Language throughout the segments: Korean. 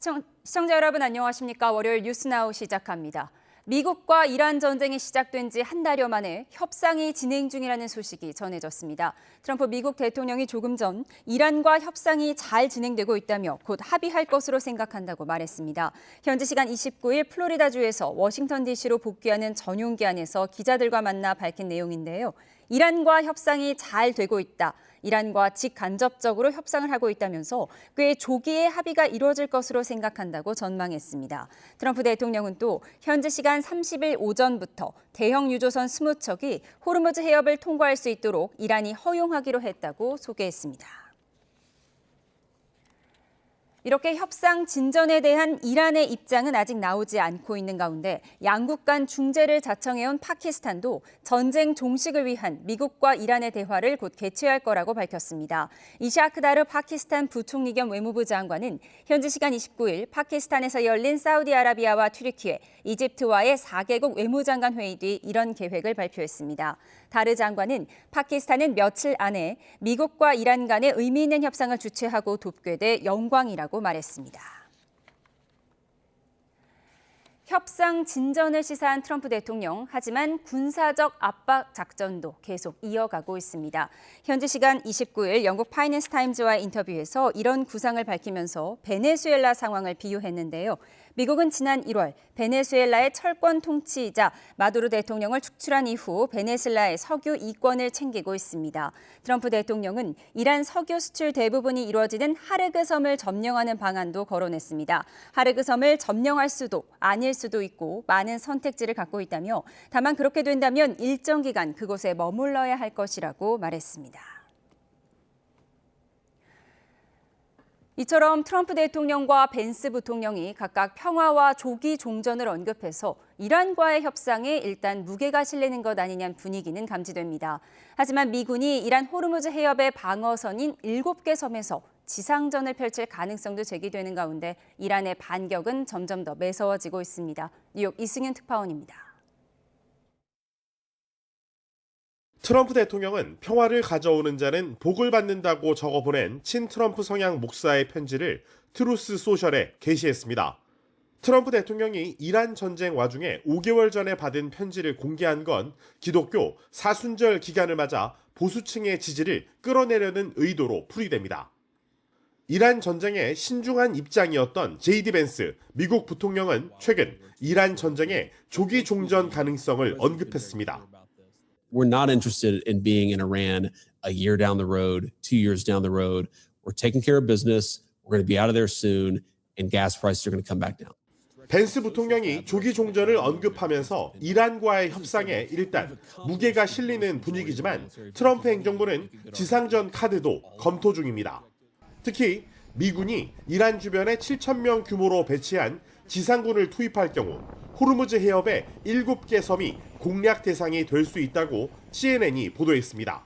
시청자 여러분 안녕하십니까? 월요일 뉴스나우 시작합니다. 미국과 이란 전쟁이 시작된 지 한 달여 만에 협상이 진행 중이라는 소식이 전해졌습니다. 트럼프 미국 대통령이 조금 전 이란과 협상이 잘 진행되고 있다며 곧 합의할 것으로 생각한다고 말했습니다. 현지 시간 29일 플로리다주에서 워싱턴 DC로 복귀하는 전용기 안에서 기자들과 만나 밝힌 내용인데요. 이란과 협상이 잘 되고 있다. 이란과 직간접적으로 협상을 하고 있다면서 꽤 조기에 합의가 이루어질 것으로 생각한다고 전망했습니다. 트럼프 대통령은 또 현지 시간 30일 오전부터 대형 유조선 20척이 호르무즈 해협을 통과할 수 있도록 이란이 허용하기로 했다고 소개했습니다. 이렇게 협상 진전에 대한 이란의 입장은 아직 나오지 않고 있는 가운데 양국 간 중재를 자청해온 파키스탄도 전쟁 종식을 위한 미국과 이란의 대화를 곧 개최할 거라고 밝혔습니다. 이샤크 다르 파키스탄 부총리 겸 외무부 장관은 현지 시간 29일 파키스탄에서 열린 사우디아라비아와 튀르키예, 이집트와의 4개국 외무장관 회의 뒤 이런 계획을 발표했습니다. 다르 장관은 파키스탄은 며칠 안에 미국과 이란 간의 의미 있는 협상을 주최하고 돕게 돼 영광이라고 말했습니다. 협상 진전을 시사한 트럼프 대통령, 하지만 군사적 압박 작전도 계속 이어가고 있습니다. 현지 시간 29일 영국 파이낸스 타임즈와의 인터뷰에서 이런 구상을 밝히면서 베네수엘라 상황을 비유했는데요. 미국은 지난 1월 베네수엘라의 철권 통치이자 마두로 대통령을 축출한 이후 베네수엘라의 석유 이권을 챙기고 있습니다. 트럼프 대통령은 이란 석유 수출 대부분이 이루어지는 하르그 섬을 점령하는 방안도 거론했습니다. 하르그 섬을 점령할 수도 아닐 수도 있고 많은 선택지를 갖고 있다며 다만 그렇게 된다면 일정 기간 그곳에 머물러야 할 것이라고 말했습니다. 이처럼 트럼프 대통령과 벤스 부통령이 각각 평화와 조기 종전을 언급해서 이란과의 협상에 일단 무게가 실리는 것 아니냐는 분위기는 감지됩니다. 하지만 미군이 이란 호르무즈 해협의 방어선인 7개 섬에서 지상전을 펼칠 가능성도 제기되는 가운데 이란의 반격은 점점 더 매서워지고 있습니다. 뉴욕 이승윤 특파원입니다. 트럼프 대통령은 평화를 가져오는 자는 복을 받는다고 적어보낸 친트럼프 성향 목사의 편지를 트루스 소셜에 게시했습니다. 트럼프 대통령이 이란 전쟁 와중에 5개월 전에 받은 편지를 공개한 건 기독교 사순절 기간을 맞아 보수층의 지지를 끌어내려는 의도로 풀이됩니다. 이란 전쟁에 신중한 입장이었던 JD 벤스 미국 부통령은 최근 이란 전쟁의 조기 종전 가능성을 언급했습니다. We're not interested in being in Iran a year down the road, 2 years down the road. We're taking care of business. We're going to be out of there soon, and gas prices are going to come back down. 벤스 부통령이 조기 종전을 언급하면서 이란과의 협상에 일단 무게가 실리는 분위기지만 트럼프 행정부는 지상전 카드도 검토 중입니다. 특히 미군이 이란 주변에 7,000명 규모로 배치한 지상군을 투입할 경우 호르무즈 해협의 7개 섬이 공략 대상이 될 수 있다고 CNN이 보도했습니다.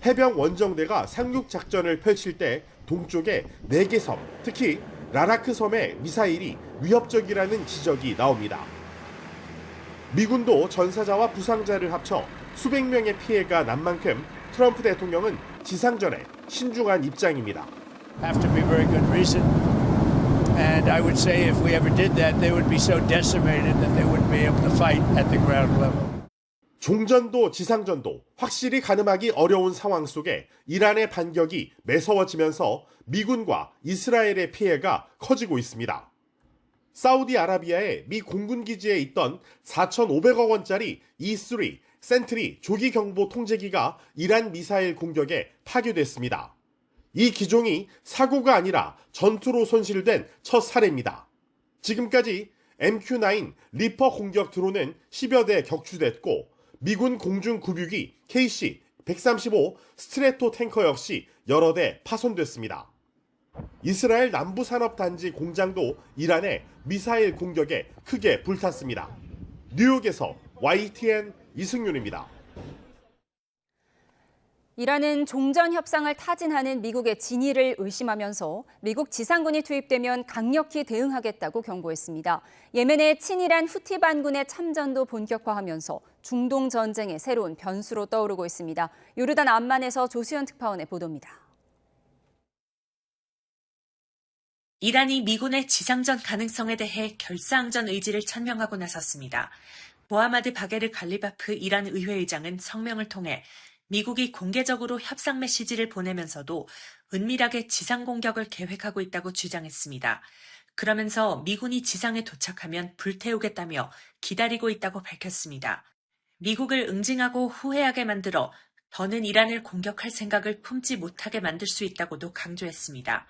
해병 원정대가 상륙 작전을 펼칠 때 동쪽의 4개 섬, 특히 라라크 섬의 미사일이 위협적이라는 지적이 나옵니다. 미군도 전사자와 부상자를 합쳐 수백 명의 피해가 난 만큼 트럼프 대통령은 지상전에 신중한 입장입니다. Have to be very good reason. And I would say if we ever did that, they would be so decimated that they wouldn't be able to fight at the ground level. 종전도 지상전도 확실히 가늠하기 어려운 상황 속에 이란의 반격이 매서워지면서 미군과 이스라엘의 피해가 커지고 있습니다. 사우디아라비아의 미 공군기지에 있던 4,500억 원짜리 E3 센트리 조기 경보 통제기가 이란 미사일 공격에 파괴됐습니다. 이 기종이 사고가 아니라 전투로 손실된 첫 사례입니다. 지금까지 MQ-9 리퍼 공격 드론은 10여 대 격추됐고 미군 공중 구비기 KC-135 스트레토 탱커 역시 여러 대 파손됐습니다. 이스라엘 남부산업단지 공장도 이란의 미사일 공격에 크게 불탔습니다. 뉴욕에서 YTN 이승윤입니다. 이란은 종전 협상을 타진하는 미국의 진위를 의심하면서 미국 지상군이 투입되면 강력히 대응하겠다고 경고했습니다. 예멘의 친이란 후티 반군의 참전도 본격화하면서 중동 전쟁의 새로운 변수로 떠오르고 있습니다. 요르단 암만에서 조수연 특파원의 보도입니다. 이란이 미군의 지상전 가능성에 대해 결사항전 의지를 천명하고 나섰습니다. 모하마드 바게르 갈리바프 이란 의회의장은 성명을 통해 미국이 공개적으로 협상 메시지를 보내면서도 은밀하게 지상 공격을 계획하고 있다고 주장했습니다. 그러면서 미군이 지상에 도착하면 불태우겠다며 기다리고 있다고 밝혔습니다. 미국을 응징하고 후회하게 만들어 더는 이란을 공격할 생각을 품지 못하게 만들 수 있다고도 강조했습니다.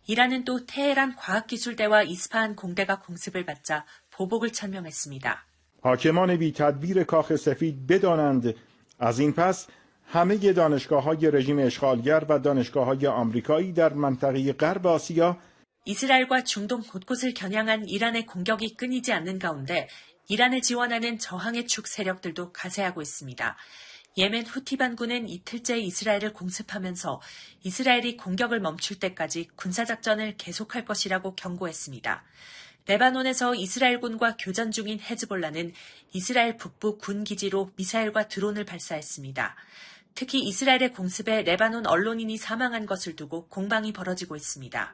이란은 또 테헤란 과학기술대와 이스파한 공대가 공습을 받자 보복을 천명했습니다. حاکمان بی تدبیر کاخ سفید بدانند از این پس همه دانشگاه‌های رژیم اشغالگر و دانشگاه‌های آمریکایی در منطقه غرب آسیا 이스라엘과 중동 곳곳을 겨냥한 이란의 공격이 끊이지 않는 가운데 이란을 지원하는 저항의 축 세력들도 가세하고 있습니다. 예멘 후티 반군은 이틀째 이스라엘을 공습하면서 이스라엘이 공격을 멈출 때까지 군사작전을 계속할 것이라고 경고했습니다. 레바논에서 이스라엘군과 교전 중인 헤즈볼라는 이스라엘 북부 군 기지로 미사일과 드론을 발사했습니다. 특히 이스라엘의 공습에 레바논 언론인이 사망한 것을 두고 공방이 벌어지고 있습니다.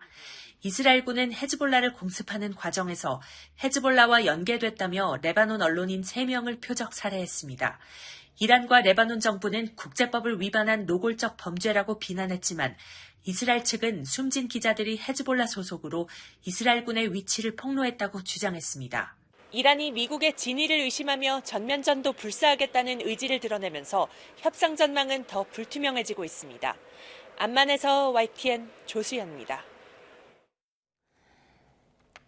이스라엘군은 헤즈볼라를 공습하는 과정에서 헤즈볼라와 연계됐다며 레바논 언론인 3명을 표적 살해했습니다. 이란과 레바논 정부는 국제법을 위반한 노골적 범죄라고 비난했지만 이스라엘 측은 숨진 기자들이 헤즈볼라 소속으로 이스라엘군의 위치를 폭로했다고 주장했습니다. 이란이 미국의 진위를 의심하며 전면전도 불사하겠다는 의지를 드러내면서 협상 전망은 더 불투명해지고 있습니다. 암만에서 YTN 조수연입니다.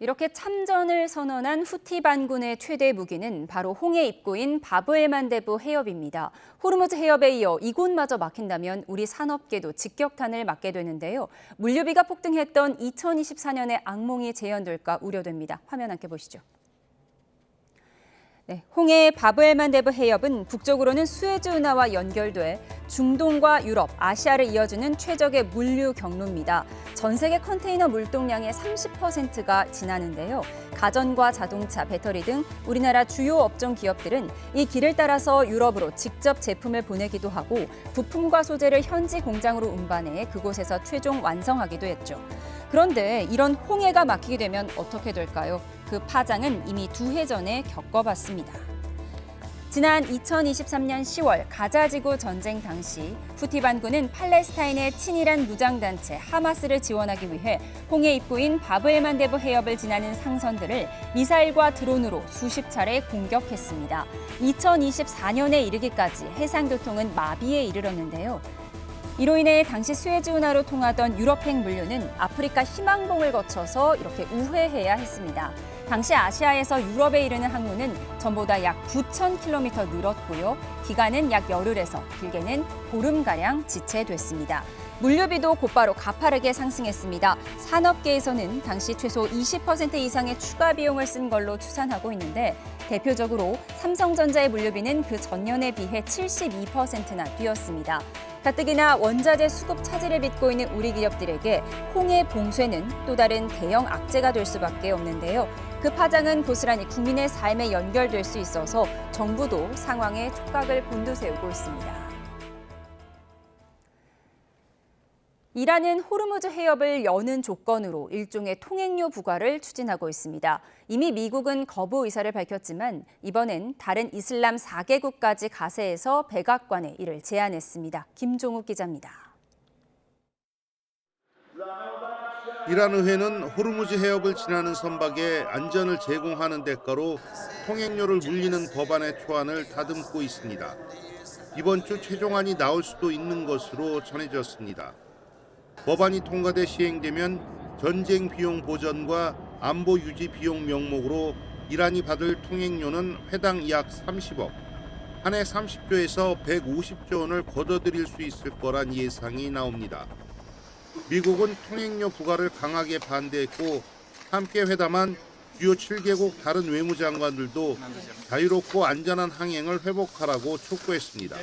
이렇게 참전을 선언한 후티 반군의 최대 무기는 바로 홍해 입구인 바브엘만데브 해협입니다. 호르무즈 해협에 이어 이곳마저 막힌다면 우리 산업계도 직격탄을 맞게 되는데요. 물류비가 폭등했던 2024년의 악몽이 재현될까 우려됩니다. 화면 함께 보시죠. 네, 홍해의 바브엘만데브 해협은 북쪽으로는 수에즈 운하와 연결돼 중동과 유럽, 아시아를 이어주는 최적의 물류 경로입니다. 전 세계 컨테이너 물동량의 30%가 지나는데요. 가전과 자동차, 배터리 등 우리나라 주요 업종 기업들은 이 길을 따라서 유럽으로 직접 제품을 보내기도 하고 부품과 소재를 현지 공장으로 운반해 그곳에서 최종 완성하기도 했죠. 그런데 이런 홍해가 막히게 되면 어떻게 될까요? 그 파장은 이미 2해 전에 겪어봤습니다. 지난 2023년 10월 가자지구 전쟁 당시 후티 반군은 팔레스타인의 친이란 무장단체 하마스를 지원하기 위해 홍해 입구인 바브엘만데브 해협을 지나는 상선들을 미사일과 드론으로 수십 차례 공격했습니다. 2024년에 이르기까지 해상교통은 마비에 이르렀는데요. 이로 인해 당시 수에즈 운하로 통하던 유럽행 물류는 아프리카 희망봉을 거쳐서 이렇게 우회해야 했습니다. 당시 아시아에서 유럽에 이르는 항로는 전보다 약 9,000km 늘었고요. 기간은 약 열흘에서 길게는 보름가량 지체됐습니다. 물류비도 곧바로 가파르게 상승했습니다. 산업계에서는 당시 최소 20% 이상의 추가 비용을 쓴 걸로 추산하고 있는데 대표적으로 삼성전자의 물류비는 그 전년에 비해 72%나 뛰었습니다. 가뜩이나 원자재 수급 차질을 빚고 있는 우리 기업들에게 홍해 봉쇄는 또 다른 대형 악재가 될 수밖에 없는데요. 그 파장은 고스란히 국민의 삶에 연결될 수 있어서 정부도 상황에 촉각을 곤두세우고 있습니다. 이란은 호르무즈 해협을 여는 조건으로 일종의 통행료 부과를 추진하고 있습니다. 이미 미국은 거부 의사를 밝혔지만 이번엔 다른 이슬람 4개국까지 가세해서 백악관에 이를 제안했습니다. 김종욱 기자입니다. 이란 의회는 호르무즈 해협을 지나는 선박에 안전을 제공하는 대가로 통행료를 물리는 법안의 초안을 다듬고 있습니다. 이번 주 최종안이 나올 수도 있는 것으로 전해졌습니다. 법안이 통과돼 시행되면 전쟁 비용 보전과 안보 유지 비용 명목으로 이란이 받을 통행료는 회당 약 30억, 한 해 30조에서 150조 원을 걷어들일 수 있을 거란 예상이 나옵니다. 미국은 통행료 부과를 강하게 반대했고 함께 회담한 주요 7개국 다른 외무장관들도 자유롭고 안전한 항행을 회복하라고 촉구했습니다.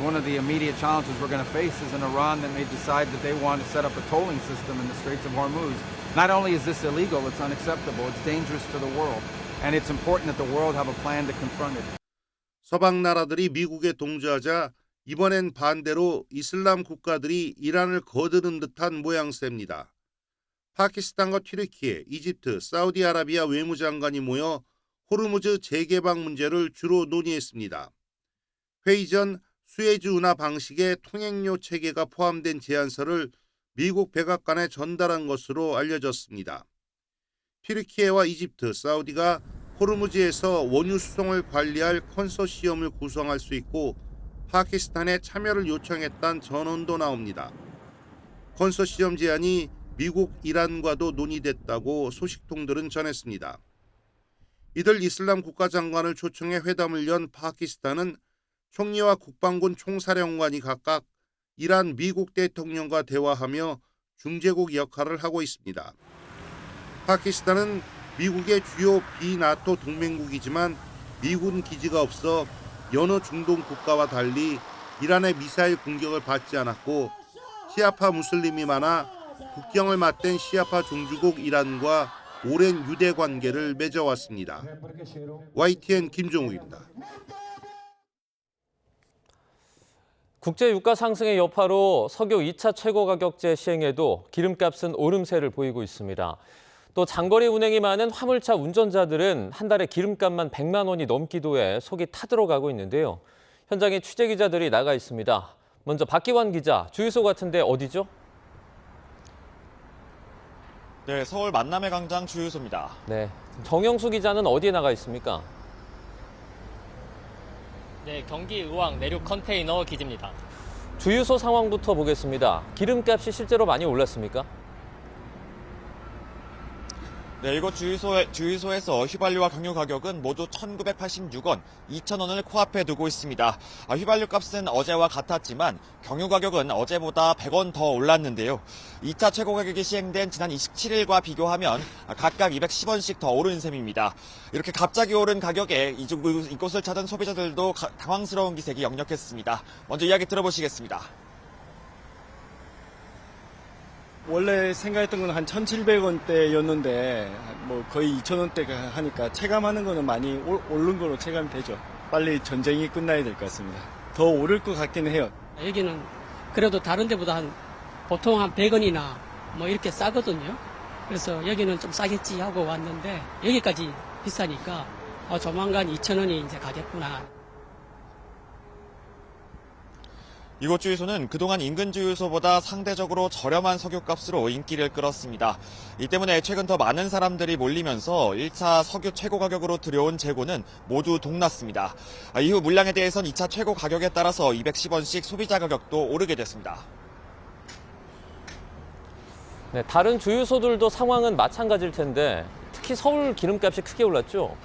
One of the immediate challenges we're going to face is an Iran that may decide that they want to set up a tolling system in the Straits of Hormuz. Not only is this illegal, it's unacceptable, it's dangerous to the world, and it's important that the world have a plan to confront it. 서방 나라들이 미국에 동조하자 이번엔 반대로 이슬람 국가들이 이란을 거드는 듯한 모양새입니다. 파키스탄과 튀르키예, 이집트, 사우디아라비아 외무장관이 모여 호르무즈 재개방 문제를 주로 논의했습니다. 회의 전 수에즈 운하 방식의 통행료 체계가 포함된 제안서를 미국 백악관에 전달한 것으로 알려졌습니다. 튀르키예와 이집트, 사우디가 호르무즈에서 원유 수송을 관리할 컨소시엄을 구성할 수 있고 파키스탄에 참여를 요청했다는 전언도 나옵니다. 컨소시엄 제안이 미국, 이란과도 논의됐다고 소식통들은 전했습니다. 이들 이슬람 국가장관을 초청해 회담을 연 파키스탄은 총리와 국방군 총사령관이 각각 이란 미국 대통령과 대화하며 중재국 역할을 하고 있습니다. 파키스탄은 미국의 주요 비나토 동맹국이지만 미군 기지가 없어 여느 중동 국가와 달리 이란의 미사일 공격을 받지 않았고 시아파 무슬림이 많아 국경을 맞댄 시아파 종주국 이란과 오랜 유대 관계를 맺어왔습니다. YTN 김종욱입니다. 국제 유가 상승의 여파로 석유 2차 최고가격제 시행에도 기름값은 오름세를 보이고 있습니다. 또 장거리 운행이 많은 화물차 운전자들은 한 달에 기름값만 100만 원이 넘기도 해 속이 타들어가고 있는데요. 현장에 취재 기자들이 나가 있습니다. 먼저 박기환 기자, 주유소 같은데 어디죠? 네, 서울 만남의 광장 주유소입니다. 네, 정영수 기자는 어디에 나가 있습니까? 네, 경기 의왕 내륙 컨테이너 기지입니다. 주유소 상황부터 보겠습니다. 기름값이 실제로 많이 올랐습니까? 네, 이곳 주유소에서 휘발유와 경유 가격은 모두 1,986원, 2,000원을 코앞에 두고 있습니다. 휘발유 값은 어제와 같았지만 경유 가격은 어제보다 100원 더 올랐는데요. 2차 최고 가격이 시행된 지난 27일과 비교하면 각각 210원씩 더 오른 셈입니다. 이렇게 갑자기 오른 가격에 이곳을 찾은 소비자들도 당황스러운 기색이 역력했습니다. 먼저 이야기 들어보시겠습니다. 원래 생각했던 건 한 1,700원대였는데 뭐 거의 2,000원대 하니까 체감하는 거는 많이 오른 거로 체감이 되죠. 빨리 전쟁이 끝나야 될 것 같습니다. 더 오를 것 같기는 해요. 여기는 그래도 다른 데보다 보통 한 100원이나 뭐 이렇게 싸거든요. 그래서 여기는 좀 싸겠지 하고 왔는데 여기까지 비싸니까 조만간 2,000원이 이제 가겠구나. 이곳 주유소는 그동안 인근 주유소보다 상대적으로 저렴한 석유값으로 인기를 끌었습니다. 이 때문에 최근 더 많은 사람들이 몰리면서 1차 석유 최고 가격으로 들여온 재고는 모두 동났습니다. 이후 물량에 대해선 2차 최고 가격에 따라서 210원씩 소비자 가격도 오르게 됐습니다. 네, 다른 주유소들도 상황은 마찬가지일 텐데 특히 서울 기름값이 크게 올랐죠?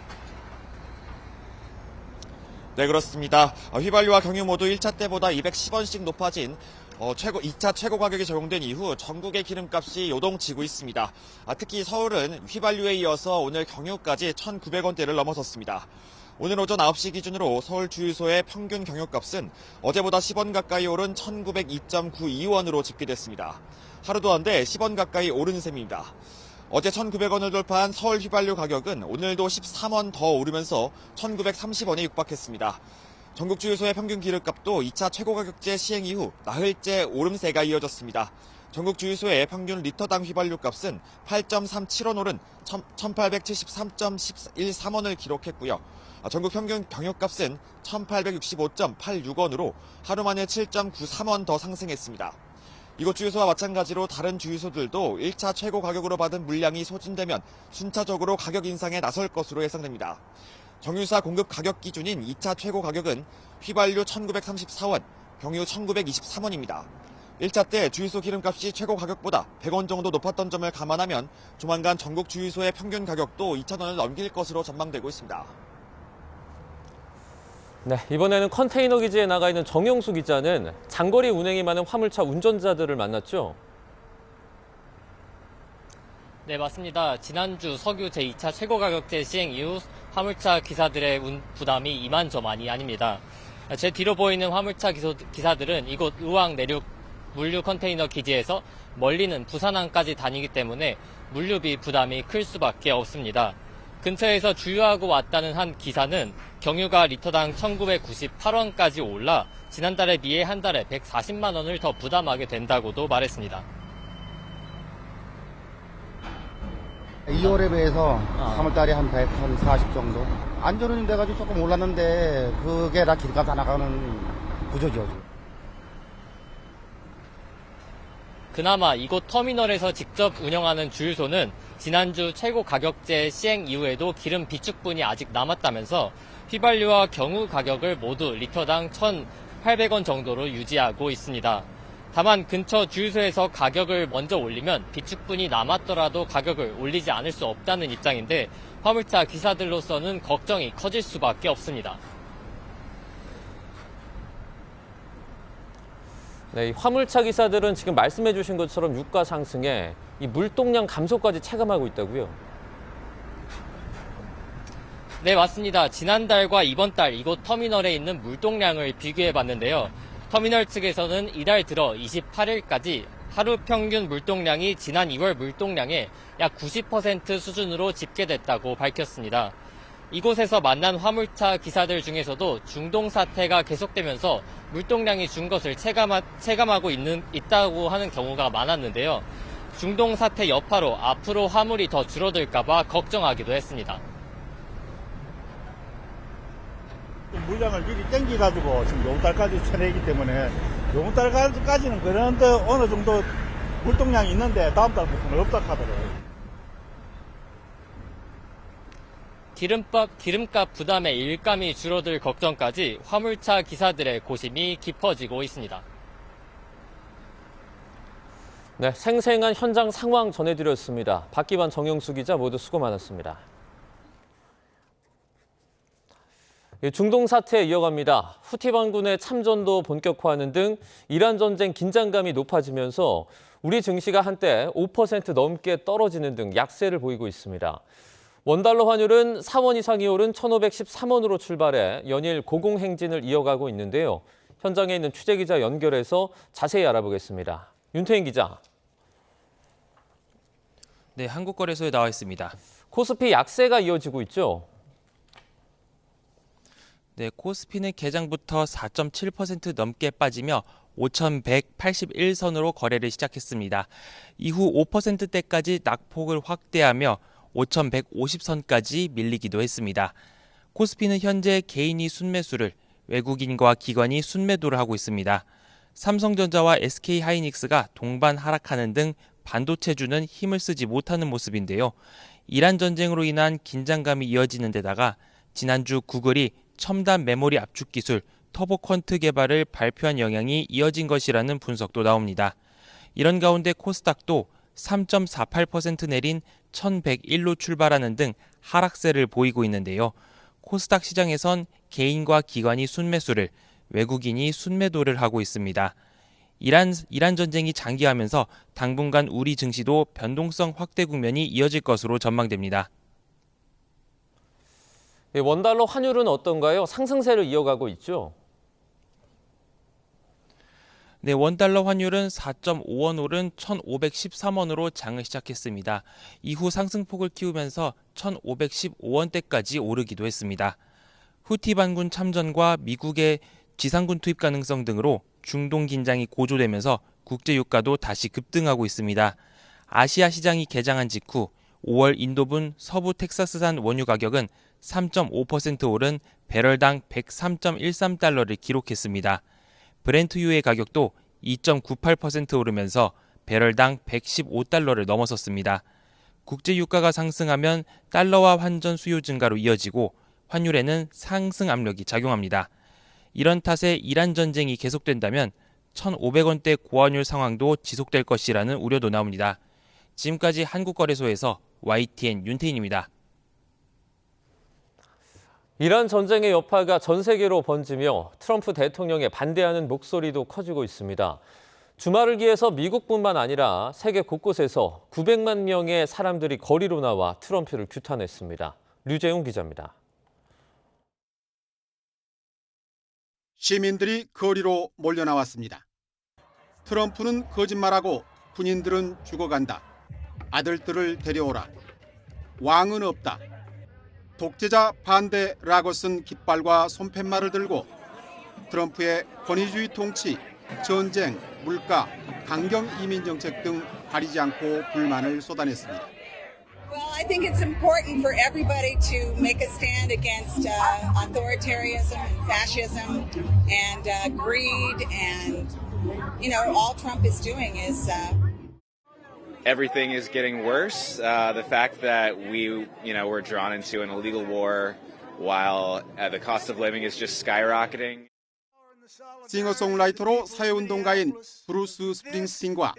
네, 그렇습니다. 휘발유와 경유 모두 1차 때보다 210원씩 높아진 2차 최고 가격이 적용된 이후 전국의 기름값이 요동치고 있습니다. 특히 서울은 휘발유에 이어서 오늘 경유까지 1,900원대를 넘어섰습니다. 오늘 오전 9시 기준으로 서울 주유소의 평균 경유값은 어제보다 10원 가까이 오른 1,902.92원으로 집계됐습니다. 하루도 안 돼 10원 가까이 오른 셈입니다. 어제 1,900원을 돌파한 서울 휘발유 가격은 오늘도 13원 더 오르면서 1,930원에 육박했습니다. 전국 주유소의 평균 기름값도 2차 최고가격제 시행 이후 나흘째 오름세가 이어졌습니다. 전국 주유소의 평균 리터당 휘발유 값은 8.37원 오른 1,873.13원을 기록했고요. 전국 평균 경유값은 1,865.86원으로 하루 만에 7.93원 더 상승했습니다. 이곳 주유소와 마찬가지로 다른 주유소들도 1차 최고 가격으로 받은 물량이 소진되면 순차적으로 가격 인상에 나설 것으로 예상됩니다. 정유사 공급 가격 기준인 2차 최고 가격은 휘발유 1,934원, 경유 1,923원입니다. 1차 때 주유소 기름값이 최고 가격보다 100원 정도 높았던 점을 감안하면 조만간 전국 주유소의 평균 가격도 2,000원을 넘길 것으로 전망되고 있습니다. 네, 이번에는 컨테이너 기지에 나가 있는 정영수 기자는 장거리 운행이 많은 화물차 운전자들을 만났죠? 네, 맞습니다. 지난주 석유 제2차 최고가격제 시행 이후 화물차 기사들의 부담이 이만저만이 아닙니다. 제 뒤로 보이는 화물차 기사들은 이곳 의왕 내륙 물류 컨테이너 기지에서 멀리는 부산항까지 다니기 때문에 물류비 부담이 클 수밖에 없습니다. 근처에서 주유하고 왔다는 한 기사는 경유가 리터당 1,998원까지 올라 지난달에 비해 한 달에 140만 원을 더 부담하게 된다고도 말했습니다. 2월에 비해서 3월달에 한 100, 한 40 정도. 안전운임 돼가지고 조금 올랐는데 그게 다 기름값 다 나가는 구조죠. 그나마 이곳 터미널에서 직접 운영하는 주유소는 지난주 최고 가격제 시행 이후에도 기름 비축분이 아직 남았다면서 휘발유와 경유 가격을 모두 리터당 1,800원 정도로 유지하고 있습니다. 다만 근처 주유소에서 가격을 먼저 올리면 비축분이 남았더라도 가격을 올리지 않을 수 없다는 입장인데 화물차 기사들로서는 걱정이 커질 수밖에 없습니다. 네, 이 화물차 기사들은 지금 말씀해 주신 것처럼 유가 상승에 이 물동량 감소까지 체감하고 있다고요? 네, 맞습니다. 지난달과 이번 달 이곳 터미널에 있는 물동량을 비교해 봤는데요. 터미널 측에서는 이달 들어 28일까지 하루 평균 물동량이 지난 2월 물동량의 약 90% 수준으로 집계됐다고 밝혔습니다. 이곳에서 만난 화물차 기사들 중에서도 중동 사태가 계속되면서 물동량이 준 것을 체감하고 있다고 하는 경우가 많았는데요. 중동 사태 여파로 앞으로 화물이 더 줄어들까 봐 걱정하기도 했습니다. 물량을 미리 땡겨가지고 지금 요번 달까지 쳐내기 때문에 요번 달까지는 그런데 어느 정도 물동량이 있는데 다음 달부터는 없다 하더라고요. 기름값 부담에 일감이 줄어들 걱정까지 화물차 기사들의 고심이 깊어지고 있습니다. 네, 생생한 현장 상황 전해드렸습니다. 박기반, 정영수 기자 모두 수고 많았습니다. 중동 사태 이어갑니다. 후티 반군의 참전도 본격화하는 등 이란 전쟁 긴장감이 높아지면서 우리 증시가 한때 5% 넘게 떨어지는 등 약세를 보이고 있습니다. 원달러 환율은 4원 이상이 오른 1,513원으로 출발해 연일 고공행진을 이어가고 있는데요. 현장에 있는 취재기자 연결해서 자세히 알아보겠습니다. 윤태인 기자. 네, 한국거래소에 나와 있습니다. 코스피 약세가 이어지고 있죠? 네, 코스피는 개장부터 4.7% 넘게 빠지며 5,181선으로 거래를 시작했습니다. 이후 5%대까지 낙폭을 확대하며 5,150선까지 밀리기도 했습니다. 코스피는 현재 개인이 순매수를, 외국인과 기관이 순매도를 하고 있습니다. 삼성전자와 SK하이닉스가 동반 하락하는 등 반도체주는 힘을 쓰지 못하는 모습인데요. 이란 전쟁으로 인한 긴장감이 이어지는 데다가 지난주 구글이 첨단 메모리 압축 기술 터보퀀트 개발을 발표한 영향이 이어진 것이라는 분석도 나옵니다. 이런 가운데 코스닥도 3.48% 내린 1101로 출발하는 등 하락세를 보이고 있는데요. 코스닥 시장에선 개인과 기관이 순매수를, 외국인이 순매도를 하고 있습니다. 이란 전쟁이 장기화하면서 당분간 우리 증시도 변동성 확대 국면이 이어질 것으로 전망됩니다. 원달러 환율은 어떤가요? 상승세를 이어가고 있죠? 네, 원달러 환율은 4.5원 오른 1,513원으로 장을 시작했습니다. 이후 상승폭을 키우면서 1,515원대까지 오르기도 했습니다. 후티 반군 참전과 미국의 지상군 투입 가능성 등으로 중동 긴장이 고조되면서 국제 유가도 다시 급등하고 있습니다. 아시아 시장이 개장한 직후 5월 인도분 서부 텍사스산 원유 가격은 3.5% 오른 배럴당 103.13달러를 기록했습니다. 브렌트유의 가격도 2.98% 오르면서 배럴당 115달러를 넘어섰습니다. 국제 유가가 상승하면 달러화 환전 수요 증가로 이어지고 환율에는 상승 압력이 작용합니다. 이런 탓에 이란 전쟁이 계속된다면 1,500원대 고환율 상황도 지속될 것이라는 우려도 나옵니다. 지금까지 한국거래소에서 YTN 윤태인입니다. 이란 전쟁의 여파가 전 세계로 번지며 트럼프 대통령에 반대하는 목소리도 커지고 있습니다. 주말을 기해서 미국뿐만 아니라 세계 곳곳에서 900만 명의 사람들이 거리로 나와 트럼프를 규탄했습니다. 류재용 기자입니다. 시민들이 거리로 몰려나왔습니다. 트럼프는 거짓말하고 군인들은 죽어간다. 아들들을 데려오라. 왕은 없다. 독재자 반대라고 쓴 깃발과 손팻말을 들고 트럼프의 권위주의 통치, 전쟁, 물가, 강경 이민 정책 등 가리지 않고 불만을 쏟아냈습니다. Well, I I think it's important for everybody to make a stand against authoritarianism and fascism and greed and, all Trump is doing is... Everything is getting worse. The fact that we're drawn into an illegal war while the cost of living is just skyrocketing. 싱어송라이터로 사회운동가인 브루스 스프링스틴과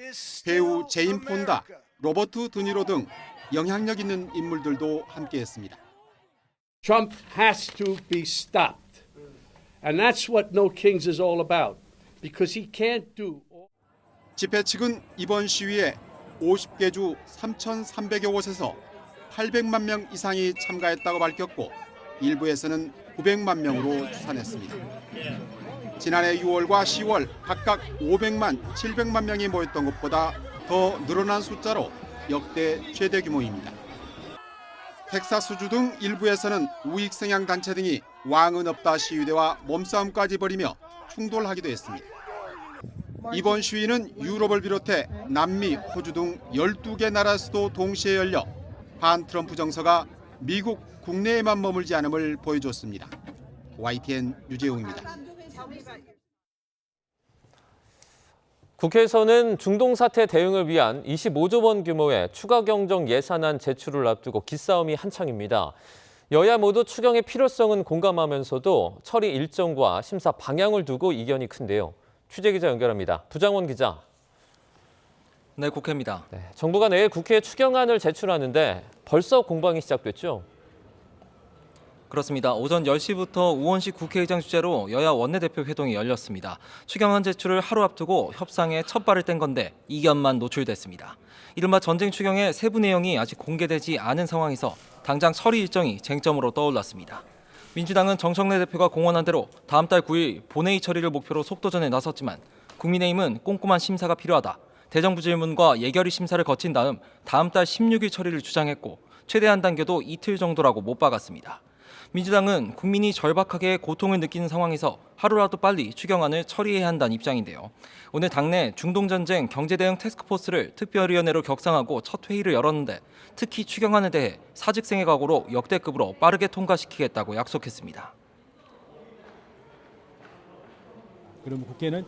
배우 제인 폰다, 로버트 드니로 등 영향력 있는 인물들도 함께했습니다. Trump has to be stopped. And that's what No Kings is all about. Because he can't do... 집회 측은 이번 시위에 50개 주 3,300여 곳에서 800만 명 이상이 참가했다고 밝혔고 일부에서는 900만 명으로 추산했습니다. 지난해 6월과 10월 각각 500만, 700만 명이 모였던 것보다 더 늘어난 숫자로 역대 최대 규모입니다. 텍사스주 등 일부에서는 우익성향 단체 등이 왕은 없다 시위대와 몸싸움까지 벌이며 충돌하기도 했습니다. 이번 시위는 유럽을 비롯해 남미, 호주 등 12개 나라에서도 동시에 열려 반 트럼프 정서가 미국 국내에만 머물지 않음을 보여줬습니다. YTN 유재용입니다. 국회에서는 중동 사태 대응을 위한 25조 원 규모의 추가 경정 예산안 제출을 앞두고 기싸움이 한창입니다. 여야 모두 추경의 필요성은 공감하면서도 처리 일정과 심사 방향을 두고 이견이 큰데요. 취재기자 연결합니다. 두장원 기자. 네, 국회입니다. 정부가 내일 국회에 추경안을 제출하는데 벌써 공방이 시작됐죠? 그렇습니다. 오전 10시부터 우원식 국회의장 주재로 여야 원내대표 회동이 열렸습니다. 추경안 제출을 하루 앞두고 협상에 첫 발을 뗀 건데 이견만 노출됐습니다. 이른바 전쟁 추경의 세부 내용이 아직 공개되지 않은 상황에서 당장 처리 일정이 쟁점으로 떠올랐습니다. 민주당은 정청래 대표가 공언한 대로 다음 달 9일 본회의 처리를 목표로 속도전에 나섰지만 국민의힘은 꼼꼼한 심사가 필요하다. 대정부 질문과 예결위 심사를 거친 다음 달 16일 처리를 주장했고 최대한 당겨도 이틀 정도라고 못 박았습니다. 민주당은 국민이 절박하게 고통을 느끼는 상황에서 하루라도 빨리 추경안을 처리해야 한다는 입장인데요. 오늘 당내 중동전쟁 경제대응 태스크포스를 특별위원회로 격상하고 첫 회의를 열었는데 특히 추경안에 대해 사직생의 각오로 역대급으로 빠르게 통과시키겠다고 약속했습니다. 그러면 국회는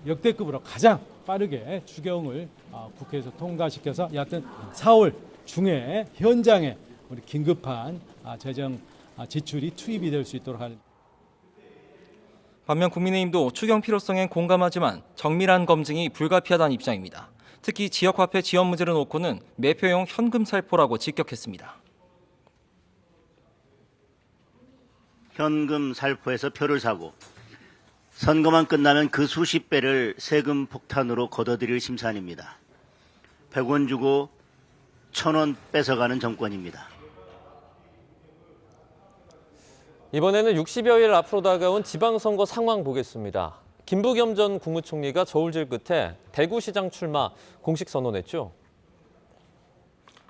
역대급으로 가장 빠르게 추경을 국회에서 통과시켜서 여하튼 4월 중에 현장에 우리 긴급한 재정 지출이 투입이 될 수 있도록 하는. 반면 국민의힘도 추경 필요성엔 공감하지만 정밀한 검증이 불가피하다는 입장입니다. 특히 지역화폐 지원 문제를 놓고는 매표용 현금 살포라고 직격했습니다. 현금 살포해서 표를 사고 선거만 끝나면 그 수십 배를 세금 폭탄으로 걷어들일 심산입니다. 100원 주고 1,000원 뺏어가는 정권입니다. 이번에는 60여일 앞으로 다가온 지방선거 상황 보겠습니다. 김부겸 전 국무총리가 저울질 끝에 대구시장 출마 공식 선언했죠?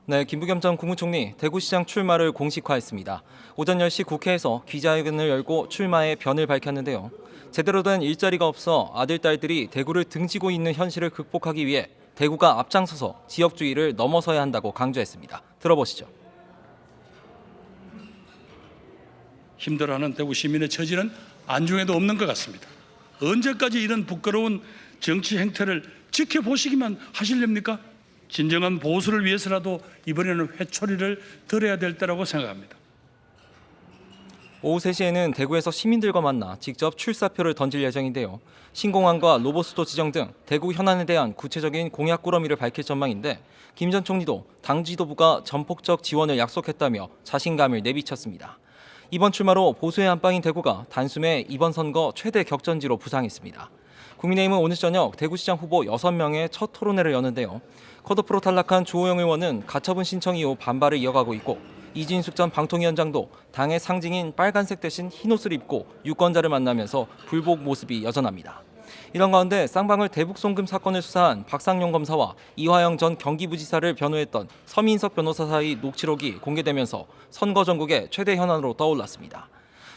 네, 김부겸 전 국무총리 대구시장 출마를 공식화했습니다. 오전 10시 국회에서 기자회견을 열고 출마의 변을 밝혔는데요. 제대로 된 일자리가 없어 아들, 딸들이 대구를 등지고 있는 현실을 극복하기 위해 대구가 앞장서서 지역주의를 넘어서야 한다고 강조했습니다. 들어보시죠. 힘들어하는 대구 시민의 처지는 안중에도 없는 것 같습니다. 언제까지 이런 부끄러운 정치 행태를 지켜보시기만 하시렵니까? 진정한 보수를 위해서라도 이번에는 회초리를 들어야 될 때라고 생각합니다. 오후 3시에는 대구에서 시민들과 만나 직접 출사표를 던질 예정인데요. 신공항과 로보스도 지정 등 대구 현안에 대한 구체적인 공약 꾸러미를 밝힐 전망인데 김 전 총리도 당 지도부가 전폭적 지원을 약속했다며 자신감을 내비쳤습니다. 이번 출마로 보수의 안방인 대구가 단숨에 이번 선거 최대 격전지로 부상했습니다. 국민의힘은 오늘 저녁 대구시장 후보 6명의 첫 토론회를 여는데요. 컷오프로 탈락한 주호영 의원은 가처분 신청 이후 반발을 이어가고 있고 이진숙 전 방통위원장도 당의 상징인 빨간색 대신 흰옷을 입고 유권자를 만나면서 불복 모습이 여전합니다. 이런 가운데 쌍방울 대북송금 사건을 수사한 박상용 검사와 이화영 전 경기부지사를 변호했던 서민석 변호사 사이 녹취록이 공개되면서 선거 전국의 최대 현안으로 떠올랐습니다.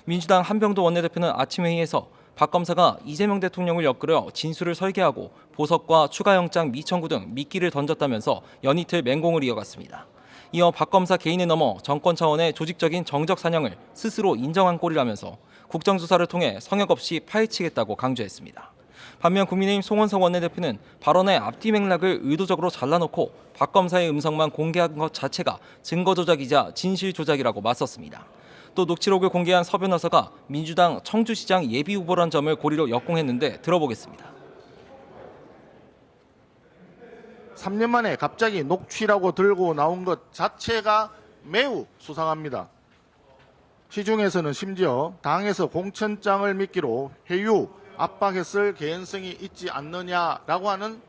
민주당 한병도 원내대표는 아침 회의에서 박 검사가 이재명 대통령을 엮으려 진술을 설계하고 보석과 추가영장 미청구 등 미끼를 던졌다면서 연이틀 맹공을 이어갔습니다. 이어 박 검사 개인을 넘어 정권 차원의 조직적인 정적 사냥을 스스로 인정한 꼴이라면서 국정조사를 통해 성역 없이 파헤치겠다고 강조했습니다. 반면 국민의힘 송원석 원내대표는 발언의 앞뒤 맥락을 의도적으로 잘라놓고 박 검사의 음성만 공개한 것 자체가 증거 조작이자 진실 조작이라고 맞섰습니다. 또 녹취록을 공개한 서 변호사가 민주당 청주시장 예비후보란 점을 고리로 역공했는데 들어보겠습니다. 3년 만에 갑자기 녹취라고 들고 나온 것 자체가 매우 수상합니다. 시중에서는 심지어 당에서 공천장을 미끼로 회유, 압박했을 개연성이 있지 않느냐라고 하는.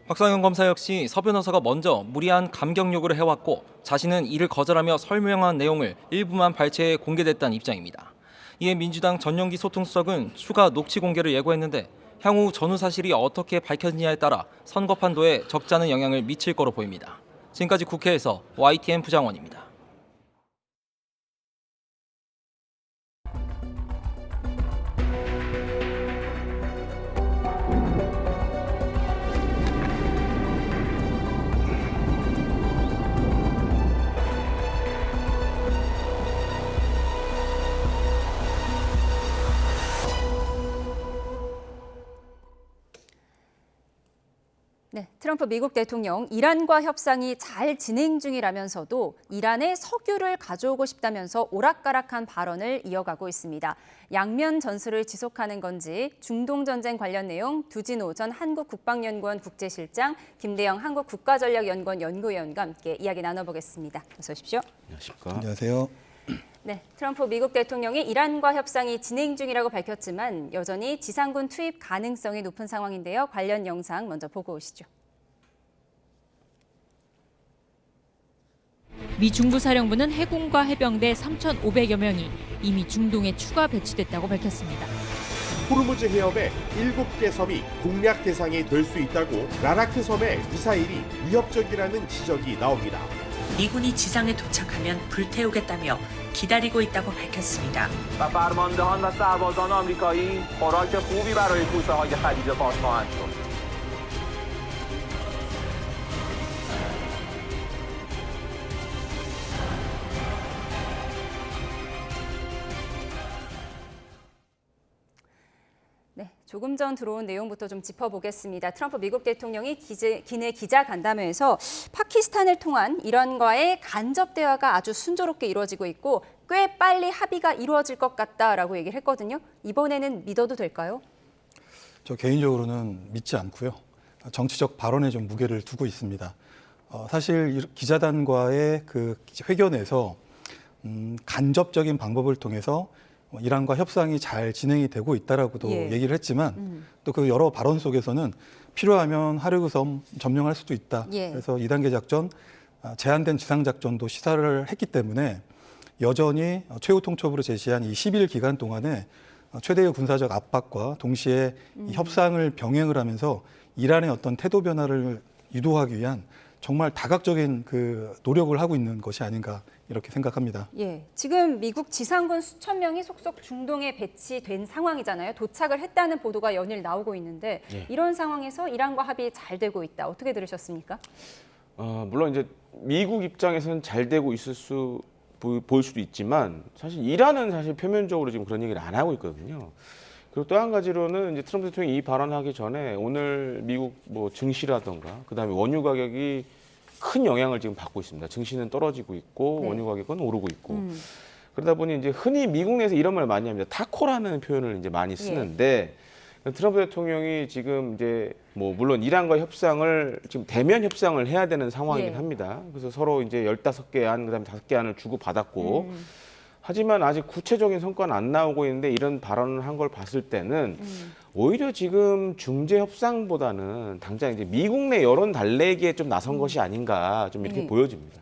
박상현 검사 역시 서 변호사가 먼저 무리한 감경 요구를 해왔고 자신은 이를 거절하며 설명한 내용을 일부만 발췌해 공개됐다는 입장입니다. 이에 민주당 전용기 소통수석은 추가 녹취 공개를 예고했는데 향후 전후 사실이 어떻게 밝혀지냐에 따라 선거 판도에 적지 않은 영향을 미칠 거로 보입니다. 지금까지 국회에서 YTN 부장원입니다. 네, 트럼프 미국 대통령 이란과 협상이 잘 진행 중이라면서도 이란에 석유를 가져오고 싶다면서 오락가락한 발언을 이어가고 있습니다. 양면 전술을 지속하는 건지 중동 전쟁 관련 내용 두진호 전 한국국방연구원 국제실장, 김대영 한국국가전략연구원 연구위원과 함께 이야기 나눠보겠습니다. 어서 오십시오. 안녕하십니까. 안녕하세요. 네, 트럼프 미국 대통령이 이란과 협상이 진행 중이라고 밝혔지만 여전히 지상군 투입 가능성이 높은 상황인데요. 관련 영상 먼저 보고 오시죠. 미 중부사령부는 해군과 해병대 3,500여 명이 이미 중동에 추가 배치됐다고 밝혔습니다. 호르무즈 해협의 7개 섬이 공략 대상이 될 수 있다고 라라크 섬의 미사일이 위협적이라는 지적이 나옵니다. 미군이 지상에 도착하면 불태우겠다며 기다리고 있다고 밝혔습니다. فرماندهان و سربازان آمریکایی خوراک خوبی برای کوسه‌های خلیج فارس خواهند شد. 네, 조금 전 들어온 내용부터 좀 짚어보겠습니다. 트럼프 미국 대통령이 기내 기자간담회에서 파키스탄을 통한 이란과의 간접 대화가 아주 순조롭게 이루어지고 있고 꽤 빨리 합의가 이루어질 것 같다라고 얘기를 했거든요. 이번에는 믿어도 될까요? 저 개인적으로는 믿지 않고요. 정치적 발언에 좀 무게를 두고 있습니다. 사실 기자단과의 그 회견에서 간접적인 방법을 통해서 이란과 협상이 잘 진행이 되고 있다라고도 얘기를 했지만 또 그 여러 발언 속에서는 필요하면 하르그섬 점령할 수도 있다. 그래서 2단계 작전, 제한된 지상작전도 시사를 했기 때문에 여전히 최후 통첩으로 제시한 이 10일 기간 동안에 최대의 군사적 압박과 동시에 이 협상을 병행을 하면서 이란의 어떤 태도 변화를 유도하기 위한 정말 다각적인 그 노력을 하고 있는 것이 아닌가 이렇게 생각합니다. 예, 지금 미국 지상군 수천 명이 속속 중동에 배치된 상황이잖아요. 도착을 했다는 보도가 연일 나오고 있는데 이런 상황에서 이란과 합의 잘 되고 있다. 어떻게 들으셨습니까? 물론 이제 미국 입장에서는 잘 되고 보일 수도 있지만 사실 이란은 사실 표면적으로 지금 그런 얘기를 안 하고 있거든요. 그리고 또 한 가지로는 이제 트럼프 대통령이 이 발언하기 전에 오늘 미국 뭐 증시라던가 그다음에 원유 가격이 큰 영향을 지금 받고 있습니다. 증시는 떨어지고 있고 원유 가격은 오르고 있고 그러다 보니 이제 흔히 미국 내에서 이런 말 많이 합니다. 타코라는 표현을 이제 많이 쓰는데 트럼프 대통령이 지금 이제 뭐 물론 이란과 협상을 지금 대면 협상을 해야 되는 상황이긴 합니다. 그래서 서로 이제 15개 안 그다음에 5개 안을 주고 받았고 하지만 아직 구체적인 성과는 안 나오고 있는데 이런 발언을 한 걸 봤을 때는 오히려 지금 중재 협상보다는 당장 이제 미국 내 여론 달래기에 좀 나선 것이 아닌가 좀 이렇게 보여집니다.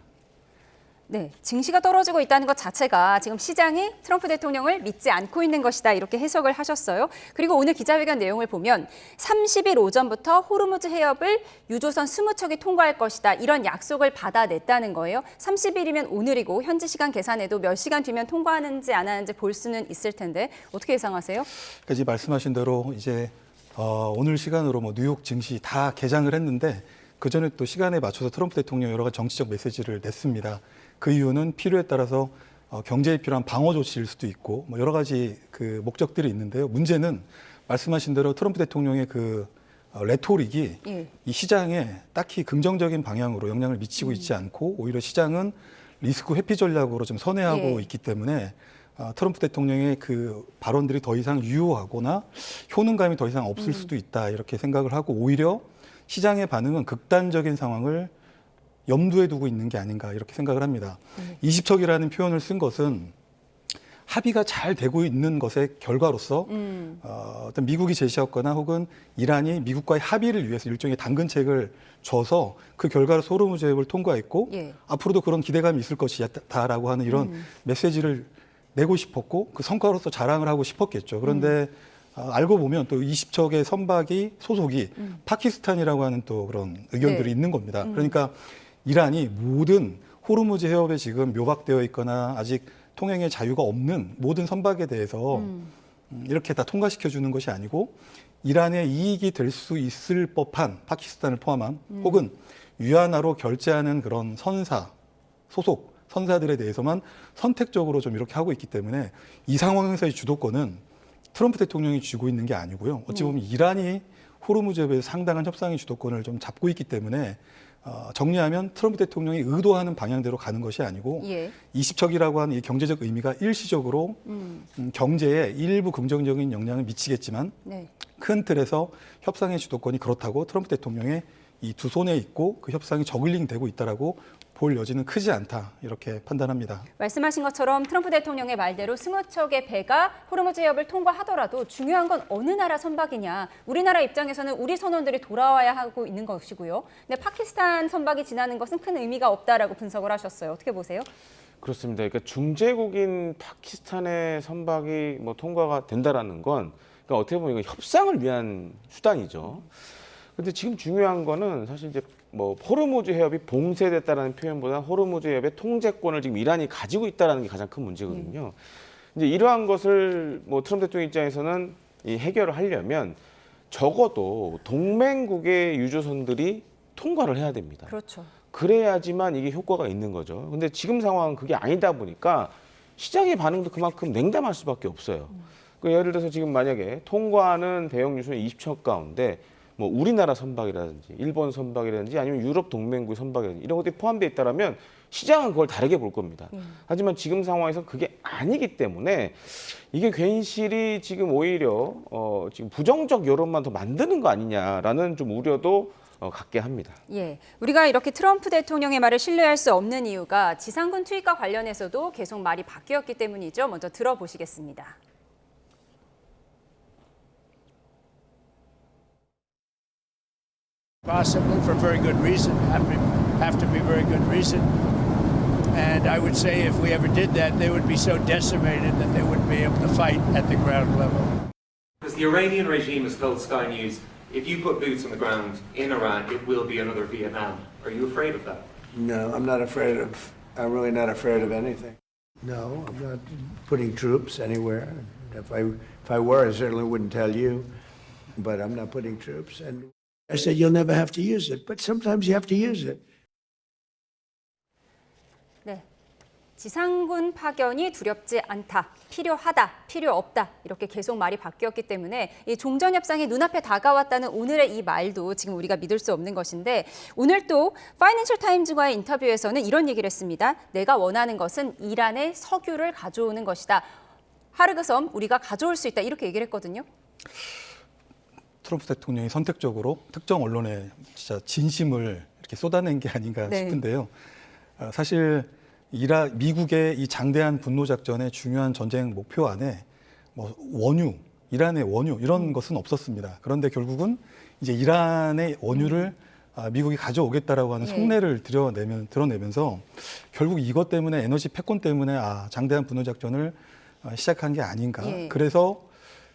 네, 증시가 떨어지고 있다는 것 자체가 지금 시장이 트럼프 대통령을 믿지 않고 있는 것이다 이렇게 해석을 하셨어요. 그리고 오늘 기자회견 내용을 보면 30일 오전부터 호르무즈 해협을 유조선 20척이 통과할 것이다 이런 약속을 받아냈다는 거예요. 30일이면 오늘이고 현지 시간 계산해도 몇 시간 뒤면 통과하는지 안 하는지 볼 수는 있을 텐데 어떻게 예상하세요? 그러니까 이제 말씀하신 대로 이제 오늘 시간으로 뭐 뉴욕 증시 다 개장을 했는데 그 전에 또 시간에 맞춰서 트럼프 대통령이 여러 가지 정치적 메시지를 냈습니다. 그 이유는 필요에 따라서 경제에 필요한 방어 조치일 수도 있고 뭐 여러 가지 그 목적들이 있는데요. 문제는 말씀하신 대로 트럼프 대통령의 그 레토릭이 이 시장에 딱히 긍정적인 방향으로 영향을 미치고 있지 않고 오히려 시장은 리스크 회피 전략으로 좀 선회하고 있기 때문에 트럼프 대통령의 그 발언들이 더 이상 유효하거나 효능감이 더 이상 없을 수도 있다 이렇게 생각을 하고 오히려 시장의 반응은 극단적인 상황을 염두에 두고 있는 게 아닌가 이렇게 생각을 합니다. 20척이라는 표현을 쓴 것은 합의가 잘 되고 있는 것의 결과로서 어떤 미국이 제시했거나 혹은 이란이 미국과의 합의를 위해서 일종의 당근책을 줘서 그 결과로서 호르무즈 해협을 통과했고 앞으로도 그런 기대감이 있을 것이다라고 하는 이런 메시지를 내고 싶었고 그 성과로서 자랑을 하고 싶었겠죠. 그런데 알고 보면 또 20척의 선박이 소속이 파키스탄이라고 하는 또 그런 의견들이 있는 겁니다. 그러니까 이란이 모든 호르무즈 해협에 지금 묘박되어 있거나 아직 통행의 자유가 없는 모든 선박에 대해서 이렇게 다 통과시켜 주는 것이 아니고 이란의 이익이 될 수 있을 법한 파키스탄을 포함한 혹은 위안화로 결제하는 그런 선사, 소속 선사들에 대해서만 선택적으로 좀 이렇게 하고 있기 때문에 이 상황에서의 주도권은 트럼프 대통령이 쥐고 있는 게 아니고요. 어찌 보면 이란이 호르무즈 해협에서 상당한 협상의 주도권을 좀 잡고 있기 때문에 정리하면 트럼프 대통령이 의도하는 방향대로 가는 것이 아니고 20척이라고 하는 이 경제적 의미가 일시적으로 경제에 일부 긍정적인 영향을 미치겠지만 큰 틀에서 협상의 주도권이 그렇다고 트럼프 대통령의 이 두 손에 있고 그 협상이 저글링 되고 있다라고 볼 여지는 크지 않다 이렇게 판단합니다. 말씀하신 것처럼 트럼프 대통령의 말대로 20척의 배가 호르무즈 해협을 통과하더라도 중요한 건 어느 나라 선박이냐. 우리나라 입장에서는 우리 선원들이 돌아와야 하고 있는 것이고요. 근데 파키스탄 선박이 지나는 것은 큰 의미가 없다라고 분석을 하셨어요. 어떻게 보세요? 그렇습니다. 그러니까 중재국인 파키스탄의 선박이 뭐 통과가 된다라는 건 그러니까 어떻게 보면 이건 협상을 위한 수단이죠. 근데 지금 중요한 거는 사실 이제 뭐 호르무즈 해협이 봉쇄됐다라는 표현보다 호르무즈 해협의 통제권을 지금 이란이 가지고 있다라는 게 가장 큰 문제거든요. 이제 이러한 것을 뭐 트럼프 대통령 입장에서는 이 해결을 하려면 적어도 동맹국의 유조선들이 통과를 해야 됩니다. 그렇죠. 그래야지만 이게 효과가 있는 거죠. 근데 지금 상황은 그게 아니다 보니까 시장의 반응도 그만큼 냉담할 수밖에 없어요. 그 예를 들어서 지금 만약에 통과하는 대형 유선 20척 가운데 뭐 우리나라 선박이라든지 일본 선박이라든지 아니면 유럽 동맹국 선박이라든지 이런 것들이 포함되어 있다면 시장은 그걸 다르게 볼 겁니다. 하지만 지금 상황에서 그게 아니기 때문에 이게 괜시리 지금 오히려 지금 부정적 여론만 더 만드는 거 아니냐라는 좀 우려도 갖게 합니다. 예, 우리가 이렇게 트럼프 대통령의 말을 신뢰할 수 없는 이유가 지상군 투입과 관련해서도 계속 말이 바뀌었기 때문이죠. 먼저 들어보시겠습니다. Possibly for very good reason, have to be very good reason. And I would say if we ever did that, they would be so decimated that they wouldn't be able to fight at the ground level. Because the Iranian regime has told Sky News, if you put boots on the ground in Iran, it will be another Vietnam. Are you afraid of that? No, I'm really not afraid of anything. No, I'm not putting troops anywhere. If I were, I certainly wouldn't tell you. But I'm not putting troops. And I said, you'll never have to use it, but sometimes you have to use it. 네, 지상군 파견이 두렵지 않다, 필요하다, 필요 없다 이렇게 계속 말이 바뀌었기 때문에 이 종전 협상이 눈앞에 다가왔다는 오늘의 이 말도 지금 우리가 믿을 수 없는 것인데 오늘 또 파이낸셜 타임즈와의 인터뷰에서는 이런 얘기를 했습니다. 내가 원하는 것은 이란의 석유를 가져오는 것이다. 하르그섬 우리가 가져올 수 있다 이렇게 얘기를 했거든요. 트럼프 대통령이 선택적으로 특정 언론에 진짜 진심을 이렇게 쏟아낸 게 아닌가 싶은데요. 사실 미국의 이 장대한 분노 작전의 중요한 전쟁 목표 안에 뭐 원유, 이란의 원유 이런 것은 없었습니다. 그런데 결국은 이제 이란의 원유를 미국이 가져오겠다라고 하는 속내를 드러내면서 결국 이것 때문에 에너지 패권 때문에 장대한 분노 작전을 시작한 게 아닌가. 그래서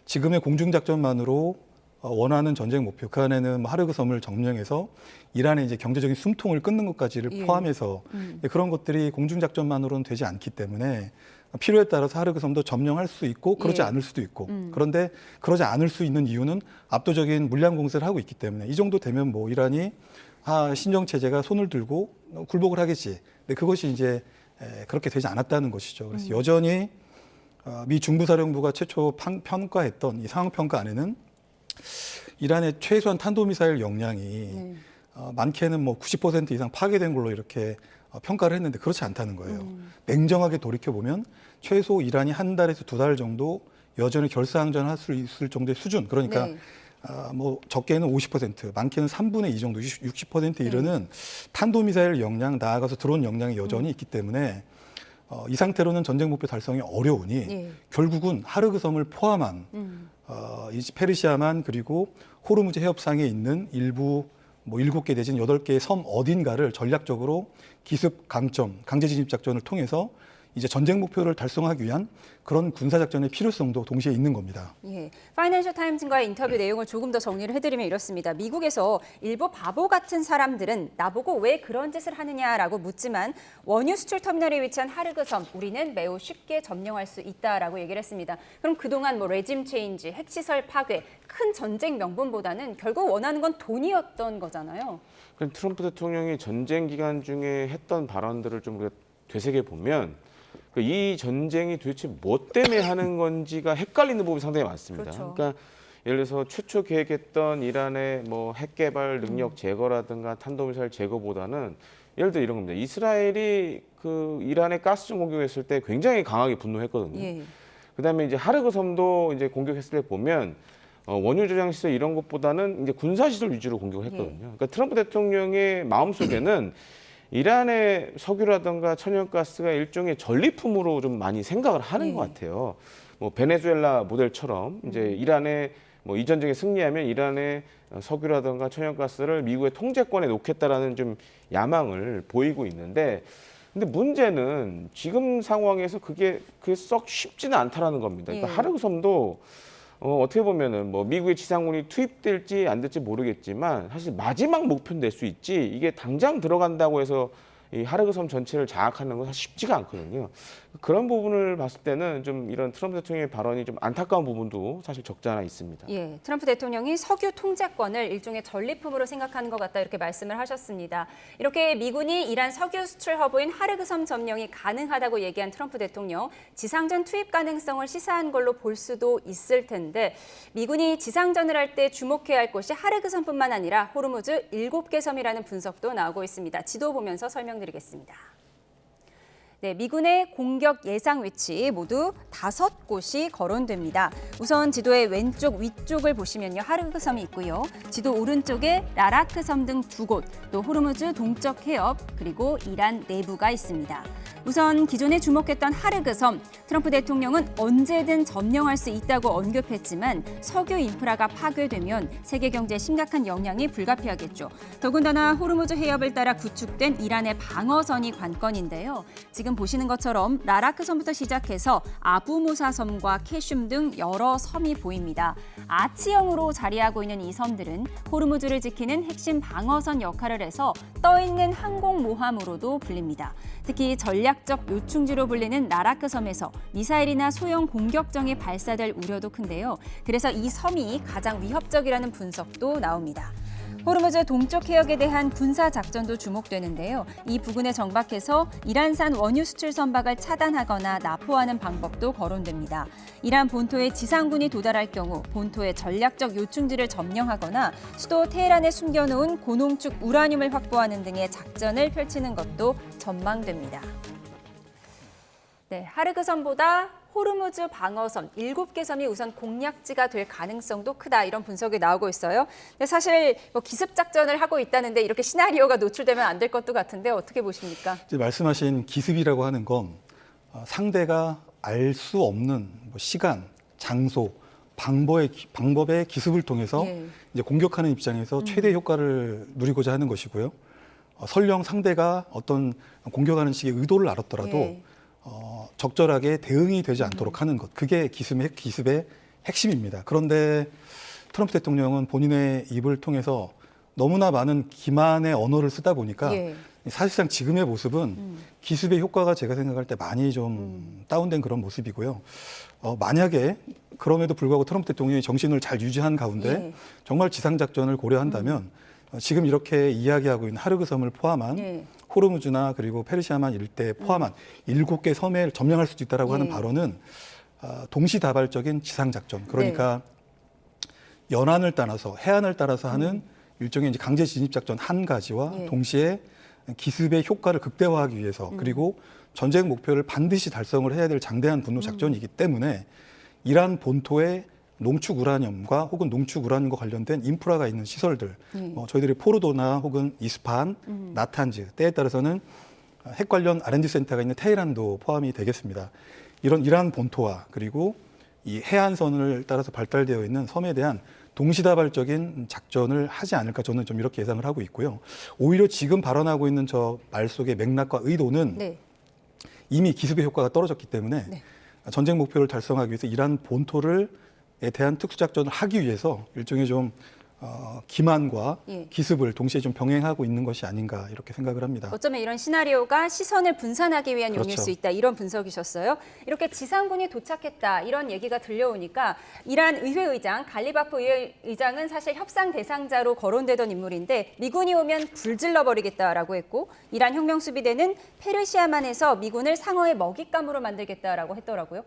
지금의 공중 작전만으로 원하는 전쟁 목표, 그 안에는 하르그섬을 점령해서 이란의 이제 경제적인 숨통을 끊는 것까지를 포함해서 그런 것들이 공중작전만으로는 되지 않기 때문에 필요에 따라서 하르그섬도 점령할 수 있고 그러지 않을 수도 있고 그런데 그러지 않을 수 있는 이유는 압도적인 물량 공세를 하고 있기 때문에 이 정도 되면 뭐 이란이 신정 체제가 손을 들고 굴복을 하겠지. 근데 그것이 이제 그렇게 되지 않았다는 것이죠. 그래서 여전히 미 중부사령부가 최초 평가했던 이 상황 평가 안에는 이란의 최소한 탄도미사일 역량이 많게는 뭐 90% 이상 파괴된 걸로 이렇게 평가를 했는데 그렇지 않다는 거예요. 냉정하게 돌이켜보면 최소 이란이 한 달에서 두 달 정도 여전히 결사항전할 수 있을 정도의 수준. 그러니까 뭐 적게는 50%, 많게는 3분의 2 정도, 60% 이르는 탄도미사일 역량, 나아가서 드론 역량이 여전히 있기 때문에 이 상태로는 전쟁 목표 달성이 어려우니 결국은 하르그 섬을 포함한 이 페르시아만 그리고 호르무즈 해협상에 있는 일부 뭐 7개 내지는 8개의 섬 어딘가를 전략적으로 기습 강점, 강제 진입 작전을 통해서 이제 전쟁 목표를 달성하기 위한 그런 군사작전의 필요성도 동시에 있는 겁니다. 예, 파이낸셜 타임즈과의 인터뷰 내용을 조금 더 정리를 해드리면 이렇습니다. 미국에서 일부 바보 같은 사람들은 나보고 왜 그런 짓을 하느냐라고 묻지만 원유 수출 터미널에 위치한 하르그 섬, 우리는 매우 쉽게 점령할 수 있다라고 얘기를 했습니다. 그럼 그동안 뭐 레짐 체인지, 핵시설 파괴, 큰 전쟁 명분보다는 결국 원하는 건 돈이었던 거잖아요. 그럼 트럼프 대통령이 전쟁 기간 중에 했던 발언들을 좀 우리가 되새겨 보면 이 전쟁이 도대체 뭐 때문에 하는 건지가 헷갈리는 부분이 상당히 많습니다. 그렇죠. 그러니까 예를 들어서 최초 계획했던 이란의 뭐 핵 개발 능력 제거라든가 탄도미사일 제거보다는 예를 들어 이런 겁니다. 이스라엘이 그 이란의 가스정 공격했을 때 굉장히 강하게 분노했거든요. 그다음에 이제 하르그 섬도 이제 공격했을 때 보면 원유 저장 시설 이런 것보다는 이제 군사 시설 위주로 공격을 했거든요. 그러니까 트럼프 대통령의 마음속에는 이란의 석유라든가 천연가스가 일종의 전리품으로 좀 많이 생각을 하는 것 같아요. 뭐 베네수엘라 모델처럼 이제 이란의 뭐 이 전쟁에 승리하면 이란의 석유라든가 천연가스를 미국의 통제권에 놓겠다라는 좀 야망을 보이고 있는데, 근데 문제는 지금 상황에서 그게 썩 쉽지는 않다라는 겁니다. 그러니까 하르그 섬도 어떻게 보면은 뭐 미국의 지상군이 투입될지 안 될지 모르겠지만 사실 마지막 목표는 될 수 있지 이게 당장 들어간다고 해서 이 하르그 섬 전체를 장악하는 건 사실 쉽지가 않거든요. 그런 부분을 봤을 때는 좀 이런 트럼프 대통령의 발언이 좀 안타까운 부분도 사실 적지 않아 있습니다. 예, 트럼프 대통령이 석유 통제권을 일종의 전리품으로 생각하는 것 같다 이렇게 말씀을 하셨습니다. 이렇게 미군이 이란 석유 수출 허브인 하르그 섬 점령이 가능하다고 얘기한 트럼프 대통령, 지상전 투입 가능성을 시사한 걸로 볼 수도 있을 텐데 미군이 지상전을 할 때 주목해야 할 곳이 하르그 섬뿐만 아니라 호르무즈 7개 섬이라는 분석도 나오고 있습니다. 지도 보면서 설명드리겠습니다. 네, 미군의 공격 예상 위치 모두 5곳이 거론됩니다. 우선 지도의 왼쪽 위쪽을 보시면요. 하르그 섬이 있고요. 지도 오른쪽에 라라크 섬 등 2곳, 또 호르무즈 동쪽 해협, 그리고 이란 내부가 있습니다. 우선 기존에 주목했던 하르그 섬, 트럼프 대통령은 언제든 점령할 수 있다고 언급했지만 석유 인프라가 파괴되면 세계 경제에 심각한 영향이 불가피하겠죠. 더군다나 호르무즈 해협을 따라 구축된 이란의 방어선이 관건인데요. 지금 보시는 것처럼 라라크 섬부터 시작해서 아부무사 섬과 캐슘 등 여러 섬이 보입니다. 아치형으로 자리하고 있는 이 섬들은 호르무즈를 지키는 핵심 방어선 역할을 해서 떠있는 항공모함으로도 불립니다. 특히 전략적 요충지로 불리는 라라크 섬에서 미사일이나 소형 공격정이 발사될 우려도 큰데요. 그래서 이 섬이 가장 위협적이라는 분석도 나옵니다. 호르무즈 동쪽 해역에 대한 군사 작전도 주목되는데요. 이 부근에 정박해서 이란산 원유 수출 선박을 차단하거나 납포하는 방법도 거론됩니다. 이란 본토에 지상군이 도달할 경우 본토의 전략적 요충지를 점령하거나 수도 테헤란에 숨겨놓은 고농축 우라늄을 확보하는 등의 작전을 펼치는 것도 전망됩니다. 네, 하르그 섬보다 호르무즈 방어선 7개 섬이 우선 공략지가 될 가능성도 크다 이런 분석이 나오고 있어요. 근데 사실 뭐 기습 작전을 하고 있다는데 이렇게 시나리오가 노출되면 안 될 것도 같은데 어떻게 보십니까? 이제 말씀하신 기습이라고 하는 건 상대가 알 수 없는 뭐 시간, 장소, 방법의 기습을 통해서 이제 공격하는 입장에서 최대 효과를 누리고자 하는 것이고요. 설령 상대가 어떤 공격하는 식의 의도를 알았더라도 적절하게 대응이 되지 않도록 하는 것. 그게 기습의 핵심입니다. 그런데 트럼프 대통령은 본인의 입을 통해서 너무나 많은 기만의 언어를 쓰다 보니까 사실상 지금의 모습은 기습의 효과가 제가 생각할 때 많이 좀 다운된 그런 모습이고요. 만약에 그럼에도 불구하고 트럼프 대통령이 정신을 잘 유지한 가운데 정말 지상작전을 고려한다면 지금 이렇게 이야기하고 있는 하르그 섬을 포함한 예. 호르무즈나 그리고 페르시아만 일대에 포함한 7개 섬을 점령할 수도 있다라고 하는 발언은 동시다발적인 지상작전, 그러니까 연안을 따라서 해안을 따라서 하는 일종의 이제 강제 진입작전 한 가지와 동시에 기습의 효과를 극대화하기 위해서 그리고 전쟁 목표를 반드시 달성을 해야 될 장대한 분노 작전이기 때문에 이란 본토에 농축 우라늄과 혹은 농축 우라늄과 관련된 인프라가 있는 시설들, 저희들이 포르도나 혹은 이스파한, 나탄즈, 때에 따라서는 핵 관련 R&D 센터가 있는 테헤란도 포함이 되겠습니다. 이런 이란 본토와 그리고 이 해안선을 따라서 발달되어 있는 섬에 대한 동시다발적인 작전을 하지 않을까 저는 좀 이렇게 예상을 하고 있고요. 오히려 지금 발언하고 있는 저 말 속의 맥락과 의도는 이미 기습의 효과가 떨어졌기 때문에 전쟁 목표를 달성하기 위해서 이란 본토를 대한 특수작전을 하기 위해서 일종의 좀 기만과 기습을 동시에 좀 병행하고 있는 것이 아닌가 이렇게 생각을 합니다. 어쩌면 이런 시나리오가 시선을 분산하기 위한 용일 수 있다, 이런 분석이셨어요. 이렇게 지상군이 도착했다 이런 얘기가 들려오니까 이란 의회의장 갈리바프 의회의장은 사실 협상 대상자로 거론되던 인물인데 미군이 오면 불질러버리겠다라고 했고 이란 혁명수비대는 페르시아만에서 미군을 상어의 먹잇감으로 만들겠다라고 했더라고요.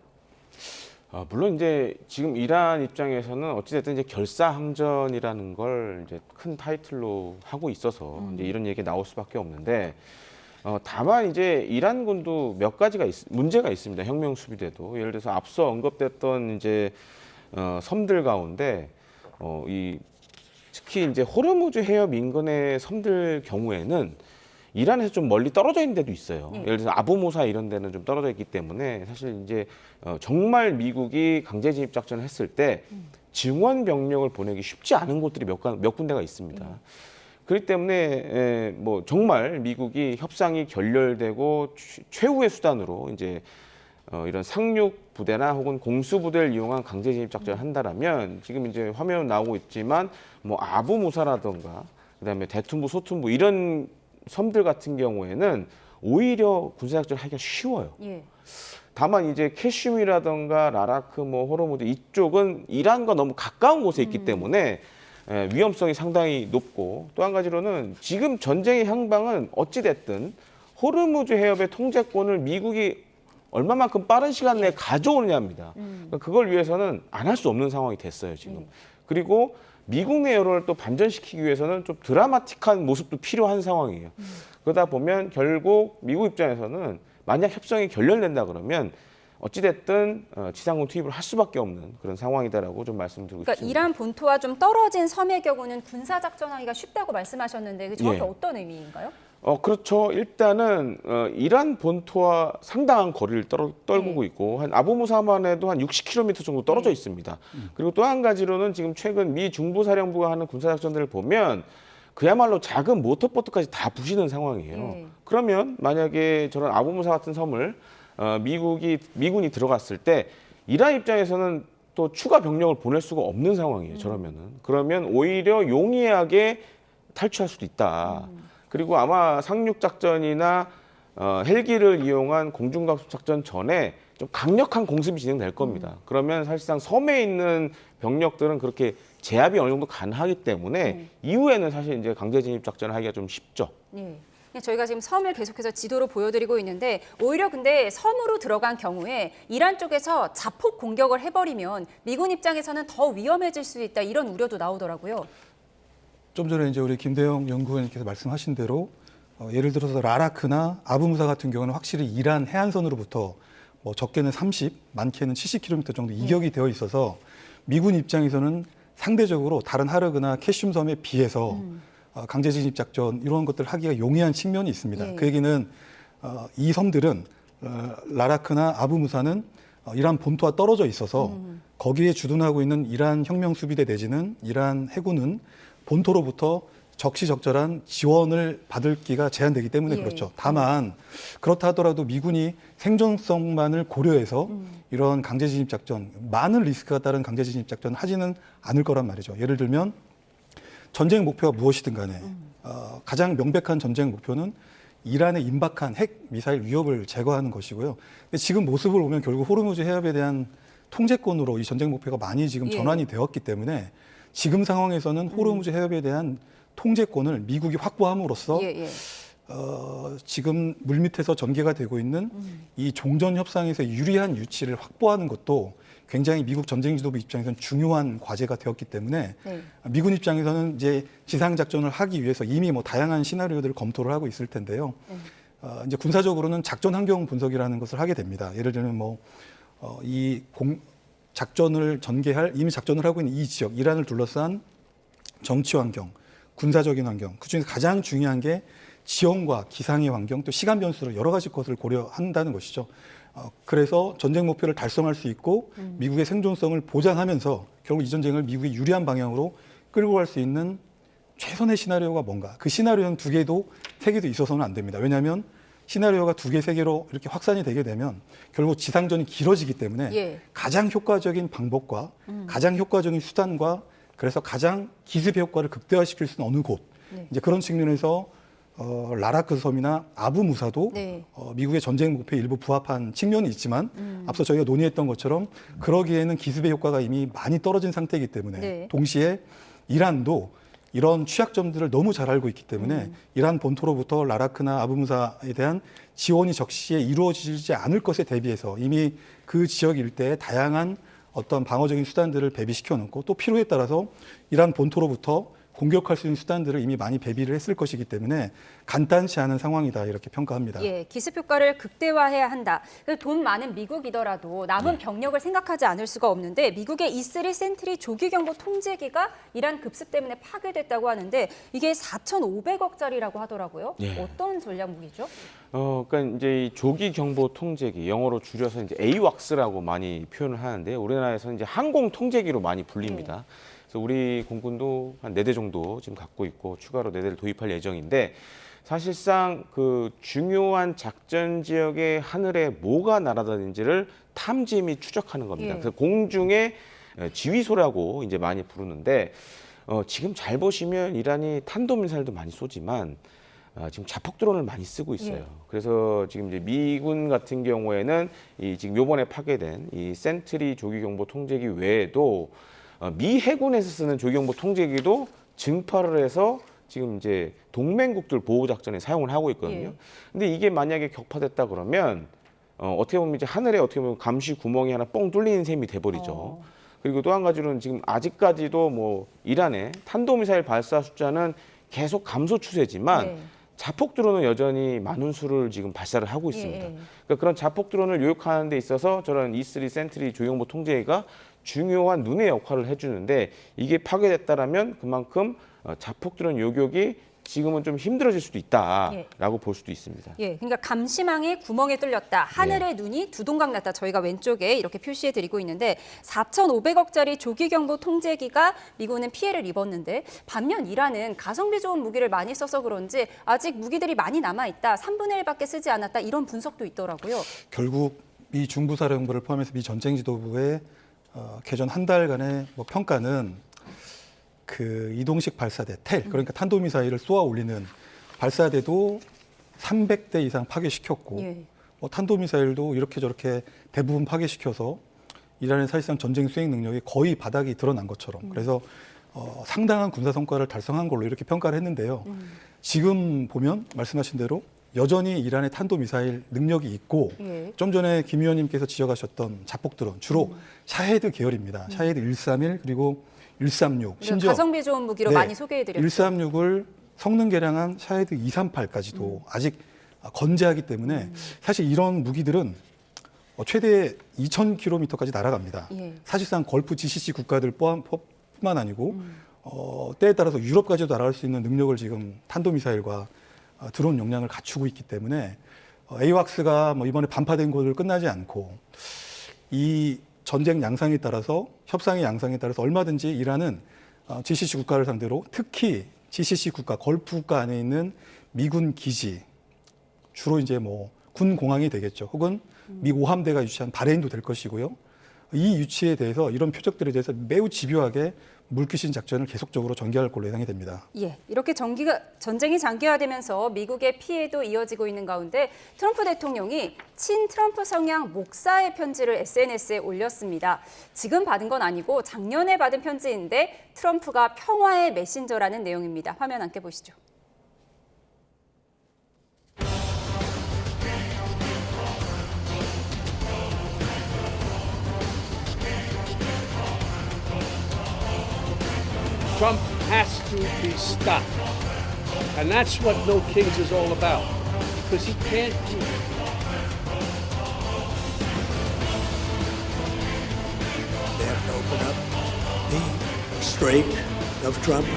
물론 이제 지금 이란 입장에서는 어찌됐든 이제 결사항전이라는 걸 이제 큰 타이틀로 하고 있어서 이제 이런 얘기 나올 수밖에 없는데 다만 이제 이란군도 몇 가지가 문제가 있습니다. 혁명수비대도 예를 들어서 앞서 언급됐던 이제 섬들 가운데 특히 이제 호르무즈 해협 인근의 섬들 경우에는 이란에서 좀 멀리 떨어져 있는 데도 있어요. 예를 들어서 아부무사 이런 데는 좀 떨어져 있기 때문에 사실 이제 정말 미국이 강제 진입 작전을 했을 때 증원 병력을 보내기 쉽지 않은 곳들이 몇 군데가 있습니다. 그렇기 때문에 뭐 정말 미국이 협상이 결렬되고 최후의 수단으로 이제 이런 상륙 부대나 혹은 공수 부대를 이용한 강제 진입 작전을 한다라면 지금 이제 화면 나오고 있지만 뭐 아부무사라든가 그다음에 대툰부, 소툰부 이런 섬들 같은 경우에는 오히려 군사작전을 하기가 쉬워요. 다만 이제 캐슈미라든가 라라크, 뭐 호르무즈 이쪽은 이란과 너무 가까운 곳에 있기 때문에 위험성이 상당히 높고 또 한 가지로는 지금 전쟁의 향방은 어찌됐든 호르무즈 해협의 통제권을 미국이 얼마만큼 빠른 시간 내에 가져오느냐입니다. 그러니까 그걸 위해서는 안 할 수 없는 상황이 됐어요, 지금. 그리고 미국 내 여론을 또 반전시키기 위해서는 좀 드라마틱한 모습도 필요한 상황이에요. 그러다 보면 결국 미국 입장에서는 만약 협상이 결렬된다 그러면 어찌됐든 지상군 투입을 할 수밖에 없는 그런 상황이다라고 좀 말씀드리고 그러니까 싶습니다. 이란 본토와 좀 떨어진 섬의 경우는 군사작전하기가 쉽다고 말씀하셨는데 그 정확히 어떤 의미인가요? 그렇죠. 일단은 이란 본토와 상당한 거리를 떨구고 있고 한 아부무사만 해도 한 60km 정도 떨어져 있습니다. 그리고 또 한 가지로는 지금 최근 미 중부사령부가 하는 군사작전들을 보면 그야말로 작은 모터보트까지 다 부시는 상황이에요. 그러면 만약에 저런 아부무사 같은 섬을 미군이 들어갔을 때 이란 입장에서는 또 추가 병력을 보낼 수가 없는 상황이에요. 저러면은. 그러면 오히려 용이하게 탈취할 수도 있다. 그리고 아마 상륙작전이나 헬기를 이용한 공중과속작전 전에 좀 강력한 공습이 진행될 겁니다. 그러면 사실상 섬에 있는 병력들은 그렇게 제압이 어느 정도 가능하기 때문에 이후에는 사실 이제 강제 진입 작전을 하기가 좀 쉽죠. 저희가 지금 섬을 계속해서 지도로 보여드리고 있는데 오히려 근데 섬으로 들어간 경우에 이란 쪽에서 자폭 공격을 해버리면 미군 입장에서는 더 위험해질 수 있다 이런 우려도 나오더라고요. 좀 전에 이제 우리 김대영 연구원님께서 말씀하신 대로 예를 들어서 라라크나 아부무사 같은 경우는 확실히 이란 해안선으로부터 뭐 적게는 30, 많게는 70km 정도 이격이 되어 있어서 미군 입장에서는 상대적으로 다른 하르그나 캐슘 섬에 비해서 강제 진입 작전 이런 것들을 하기가 용이한 측면이 있습니다. 그 얘기는 이 섬들은 라라크나 아부무사는 이란 본토와 떨어져 있어서 거기에 주둔하고 있는 이란 혁명수비대 내지는 이란 해군은 본토로부터 적시적절한 지원을 받을 기가 제한되기 때문에 그렇죠. 다만 그렇다 하더라도 미군이 생존성만을 고려해서 이런 강제 진입 작전, 많은 리스크가 따른 강제 진입 작전을 하지는 않을 거란 말이죠. 예를 들면 전쟁 목표가 무엇이든 간에 가장 명백한 전쟁 목표는 이란의 임박한 핵 미사일 위협을 제거하는 것이고요. 근데 지금 모습을 보면 결국 호르무즈 해협에 대한 통제권으로 이 전쟁 목표가 많이 지금 전환이 되었기 때문에 지금 상황에서는 호르무즈 해협에 대한 통제권을 미국이 확보함으로써 지금 물밑에서 전개가 되고 있는 이 종전 협상에서 유리한 유치를 확보하는 것도 굉장히 미국 전쟁 지도부 입장에서는 중요한 과제가 되었기 때문에 미군 입장에서는 이제 지상 작전을 하기 위해서 이미 뭐 다양한 시나리오들을 검토를 하고 있을 텐데요. 이제 군사적으로는 작전 환경 분석이라는 것을 하게 됩니다. 예를 들면 뭐 작전을 전개할 이미 작전을 하고 있는 이 지역 이란을 둘러싼 정치 환경, 군사적인 환경, 그중에서 가장 중요한 게 지형과 기상의 환경, 또 시간 변수를 여러 가지 것을 고려한다는 것이죠. 그래서 전쟁 목표를 달성할 수 있고 미국의 생존성을 보장하면서 결국 이 전쟁을 미국이 유리한 방향으로 끌고 갈 수 있는 최선의 시나리오가 뭔가. 그 시나리오는 2개도 3개도 있어서는 안 됩니다. 왜냐하면 시나리오가 2개, 3개로 이렇게 확산이 되게 되면 결국 지상전이 길어지기 때문에 가장 효과적인 방법과 가장 효과적인 수단과 그래서 가장 기습의 효과를 극대화시킬 수 있는 어느 곳. 이제 그런 측면에서 라라크 섬이나 아부 무사도 미국의 전쟁 목표에 일부 부합한 측면이 있지만 앞서 저희가 논의했던 것처럼 그러기에는 기습의 효과가 이미 많이 떨어진 상태이기 때문에 동시에 이란도 이런 취약점들을 너무 잘 알고 있기 때문에 이란 본토로부터 라라크나 아부 무사에 대한 지원이 적시에 이루어지지 않을 것에 대비해서 이미 그 지역 일대에 다양한 어떤 방어적인 수단들을 배비시켜 놓고 또 필요에 따라서 이란 본토로부터 공격할 수 있는 수단들을 이미 많이 배비를 했을 것이기 때문에 간단치 않은 상황이다 이렇게 평가합니다. 기습 효과를 극대화해야 한다. 돈 많은 미국이더라도 남은 병력을 생각하지 않을 수가 없는데 미국의 E3 센트리 조기경보 통제기가 이란 급습 때문에 파괴됐다고 하는데 이게 4,500억짜리라고 하더라고요. 어떤 전략 무기죠? 그러니까 이제 이 조기 경보 통제기, 영어로 줄여서 이제 AWACS라고 많이 표현을 하는데요. 우리나라에서는 이제 항공 통제기로 많이 불립니다. 그래서 우리 공군도 한 4대 정도 지금 갖고 있고 추가로 4대를 도입할 예정인데 사실상 그 중요한 작전 지역의 하늘에 뭐가 날아다니는지를 탐지 및 추적하는 겁니다. 그래서 공중의 지휘소라고 이제 많이 부르는데 지금 잘 보시면 이란이 탄도미사일도 많이 쏘지만 지금 자폭 드론을 많이 쓰고 있어요. 그래서 지금 이제 미군 같은 경우에는 이 지금 요번에 파괴된 이 센트리 조기경보 통제기 외에도 미 해군에서 쓰는 조기경보 통제기도 증파를 해서 지금 이제 동맹국들 보호 작전에 사용을 하고 있거든요. 근데 이게 만약에 격파됐다 그러면 어떻게 보면 이제 하늘에 어떻게 보면 감시 구멍이 하나 뻥 뚫리는 셈이 돼버리죠. 그리고 또 한 가지로는 지금 아직까지도 뭐 이란의 탄도미사일 발사 숫자는 계속 감소 추세지만 자폭 드론은 여전히 많은 수를 지금 발사를 하고 있습니다. 그러니까 그런 자폭 드론을 요격하는 데 있어서 저런 E3 센트리 조기경보 통제기가 중요한 눈의 역할을 해주는데 이게 파괴됐다라면 그만큼 자폭 드론 요격이 지금은 좀 힘들어질 수도 있다라고 볼 수도 있습니다. 그러니까 감시망에 구멍이 뚫렸다. 하늘의 눈이 두 동강 났다. 저희가 왼쪽에 이렇게 표시해드리고 있는데 4,500억짜리 조기경보 통제기가 미군은 피해를 입었는데 반면 이란은 가성비 좋은 무기를 많이 써서 그런지 아직 무기들이 많이 남아있다. 3분의 1밖에 쓰지 않았다. 이런 분석도 있더라고요. 결국 미 중부사령부를 포함해서 미 전쟁지도부의 개전 한 달간의 뭐 평가는 그 이동식 발사대 텔 그러니까 탄도미사일을 쏘아 올리는 발사대도 300대 이상 파괴시켰고 뭐 탄도미사일도 이렇게 저렇게 대부분 파괴시켜서 이란의 사실상 전쟁 수행 능력이 거의 바닥이 드러난 것처럼 그래서 상당한 군사 성과를 달성한 걸로 이렇게 평가를 했는데요. 지금 보면 말씀하신 대로 여전히 이란의 탄도미사일 능력이 있고 좀 전에 김 의원님께서 지적하셨던 자폭 드론 주로 샤헤드 계열입니다. 샤헤드 131 그리고 136 심지어 가성비 좋은 무기로 많이 소개해드렸죠. 136을 성능 개량한 샤헤드 238까지도 아직 건재하기 때문에 사실 이런 무기들은 최대 2,000km까지 날아갑니다. 사실상 걸프 GCC 국가들 뿐만 아니고 때에 따라서 유럽까지도 날아갈 수 있는 능력을 지금 탄도미사일과 드론 역량을 갖추고 있기 때문에 AWACS가 뭐 이번에 반파된 것을 끝나지 않고 이 전쟁 양상에 따라서 협상의 양상에 따라서 얼마든지 이란은 GCC 국가를 상대로 특히 GCC 국가, 걸프 국가 안에 있는 미군 기지 주로 이제 뭐 군 공항이 되겠죠. 혹은 미 오함대가 유치한 바레인도 될 것이고요. 이 유치에 대해서 이런 표적들에 대해서 매우 집요하게 물귀신 작전을 계속적으로 전개할 걸로 예상이 됩니다. 예, 이렇게 전쟁이 장기화되면서 미국의 피해도 이어지고 있는 가운데 트럼프 대통령이 친 트럼프 성향 목사의 편지를 SNS에 올렸습니다. 지금 받은 건 아니고 작년에 받은 편지인데 트럼프가 평화의 메신저라는 내용입니다. 화면 함께 보시죠. Trump has to be stopped. And that's what No Kings is all about. Because he can't do it. They have to open up the strait of Trump,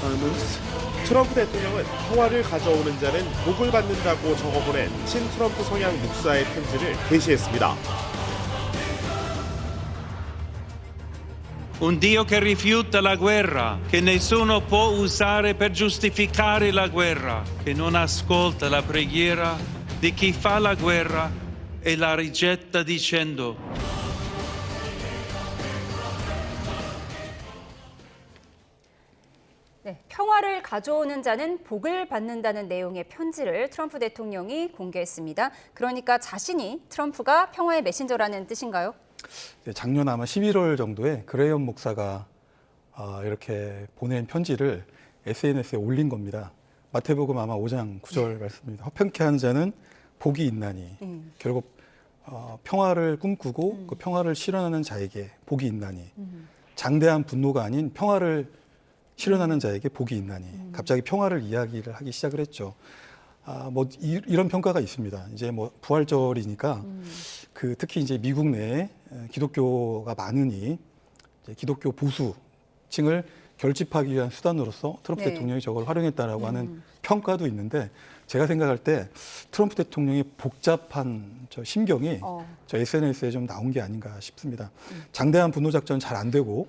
Hormuz. 트럼프 대통령은 평화를 가져오는 자는 복을 받는다고 적어보낸 친 트럼프 성향 목사의 편지를 게시했습니다. Un Dio che rifiuta la guerra, che nessuno può usare per giustificare la guerra, che non ascolta la preghiera di chi fa la guerra e la rigetta dicendo: 네, 평화를 가져오는 자는 복을 받는다는 내용의 편지를 트럼프 대통령이 공개했습니다. 그러니까 자신이 트럼프가 평화의 메신저라는 뜻인가요? 작년 아마 11월 정도에 그레이엄 목사가 이렇게 보낸 편지를 SNS에 올린 겁니다. 마태복음 아마 5장 9절 말씀입니다. 허평케 하는 자는 복이 있나니. 결국 평화를 꿈꾸고 그 평화를 실현하는 자에게 복이 있나니. 장대한 분노가 아닌 평화를 실현하는 자에게 복이 있나니. 갑자기 평화를 이야기를 하기 시작을 했죠. 이런 평가가 있습니다. 이제 부활절이니까 특히 이제 미국 내에 기독교가 많으니 이제 기독교 보수층을 결집하기 위한 수단으로서 트럼프 대통령이 저걸 활용했다라고 하는 평가도 있는데 제가 생각할 때 트럼프 대통령의 복잡한 심경이 저 SNS에 좀 나온 게 아닌가 싶습니다. 장대한 분노 작전 잘 안 되고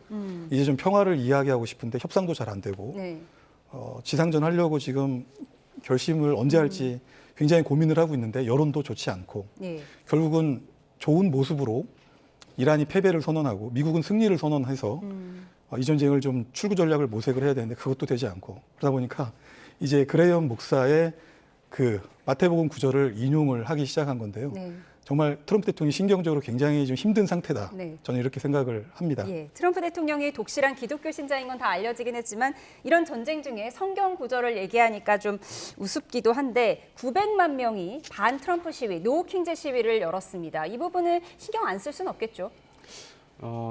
이제 좀 평화를 이야기하고 싶은데 협상도 잘 안 되고 지상전 하려고 지금 결심을 언제 할지 굉장히 고민을 하고 있는데 여론도 좋지 않고 결국은 좋은 모습으로 이란이 패배를 선언하고 미국은 승리를 선언해서 이 전쟁을 좀 출구 전략을 모색을 해야 되는데 그것도 되지 않고 그러다 보니까 이제 그레이엄 목사의 마태복음 9절을 인용을 하기 시작한 건데요. 정말 트럼프 대통령이 신경적으로 굉장히 좀 힘든 상태다. 저는 이렇게 생각을 합니다. 예, 트럼프 대통령이 독실한 기독교 신자인 건 다 알려지긴 했지만 이런 전쟁 중에 성경 구절을 얘기하니까 좀 우습기도 한데 900만 명이 반 트럼프 시위, 노 킹즈 시위를 열었습니다. 이 부분을 신경 안 쓸 수는 없겠죠?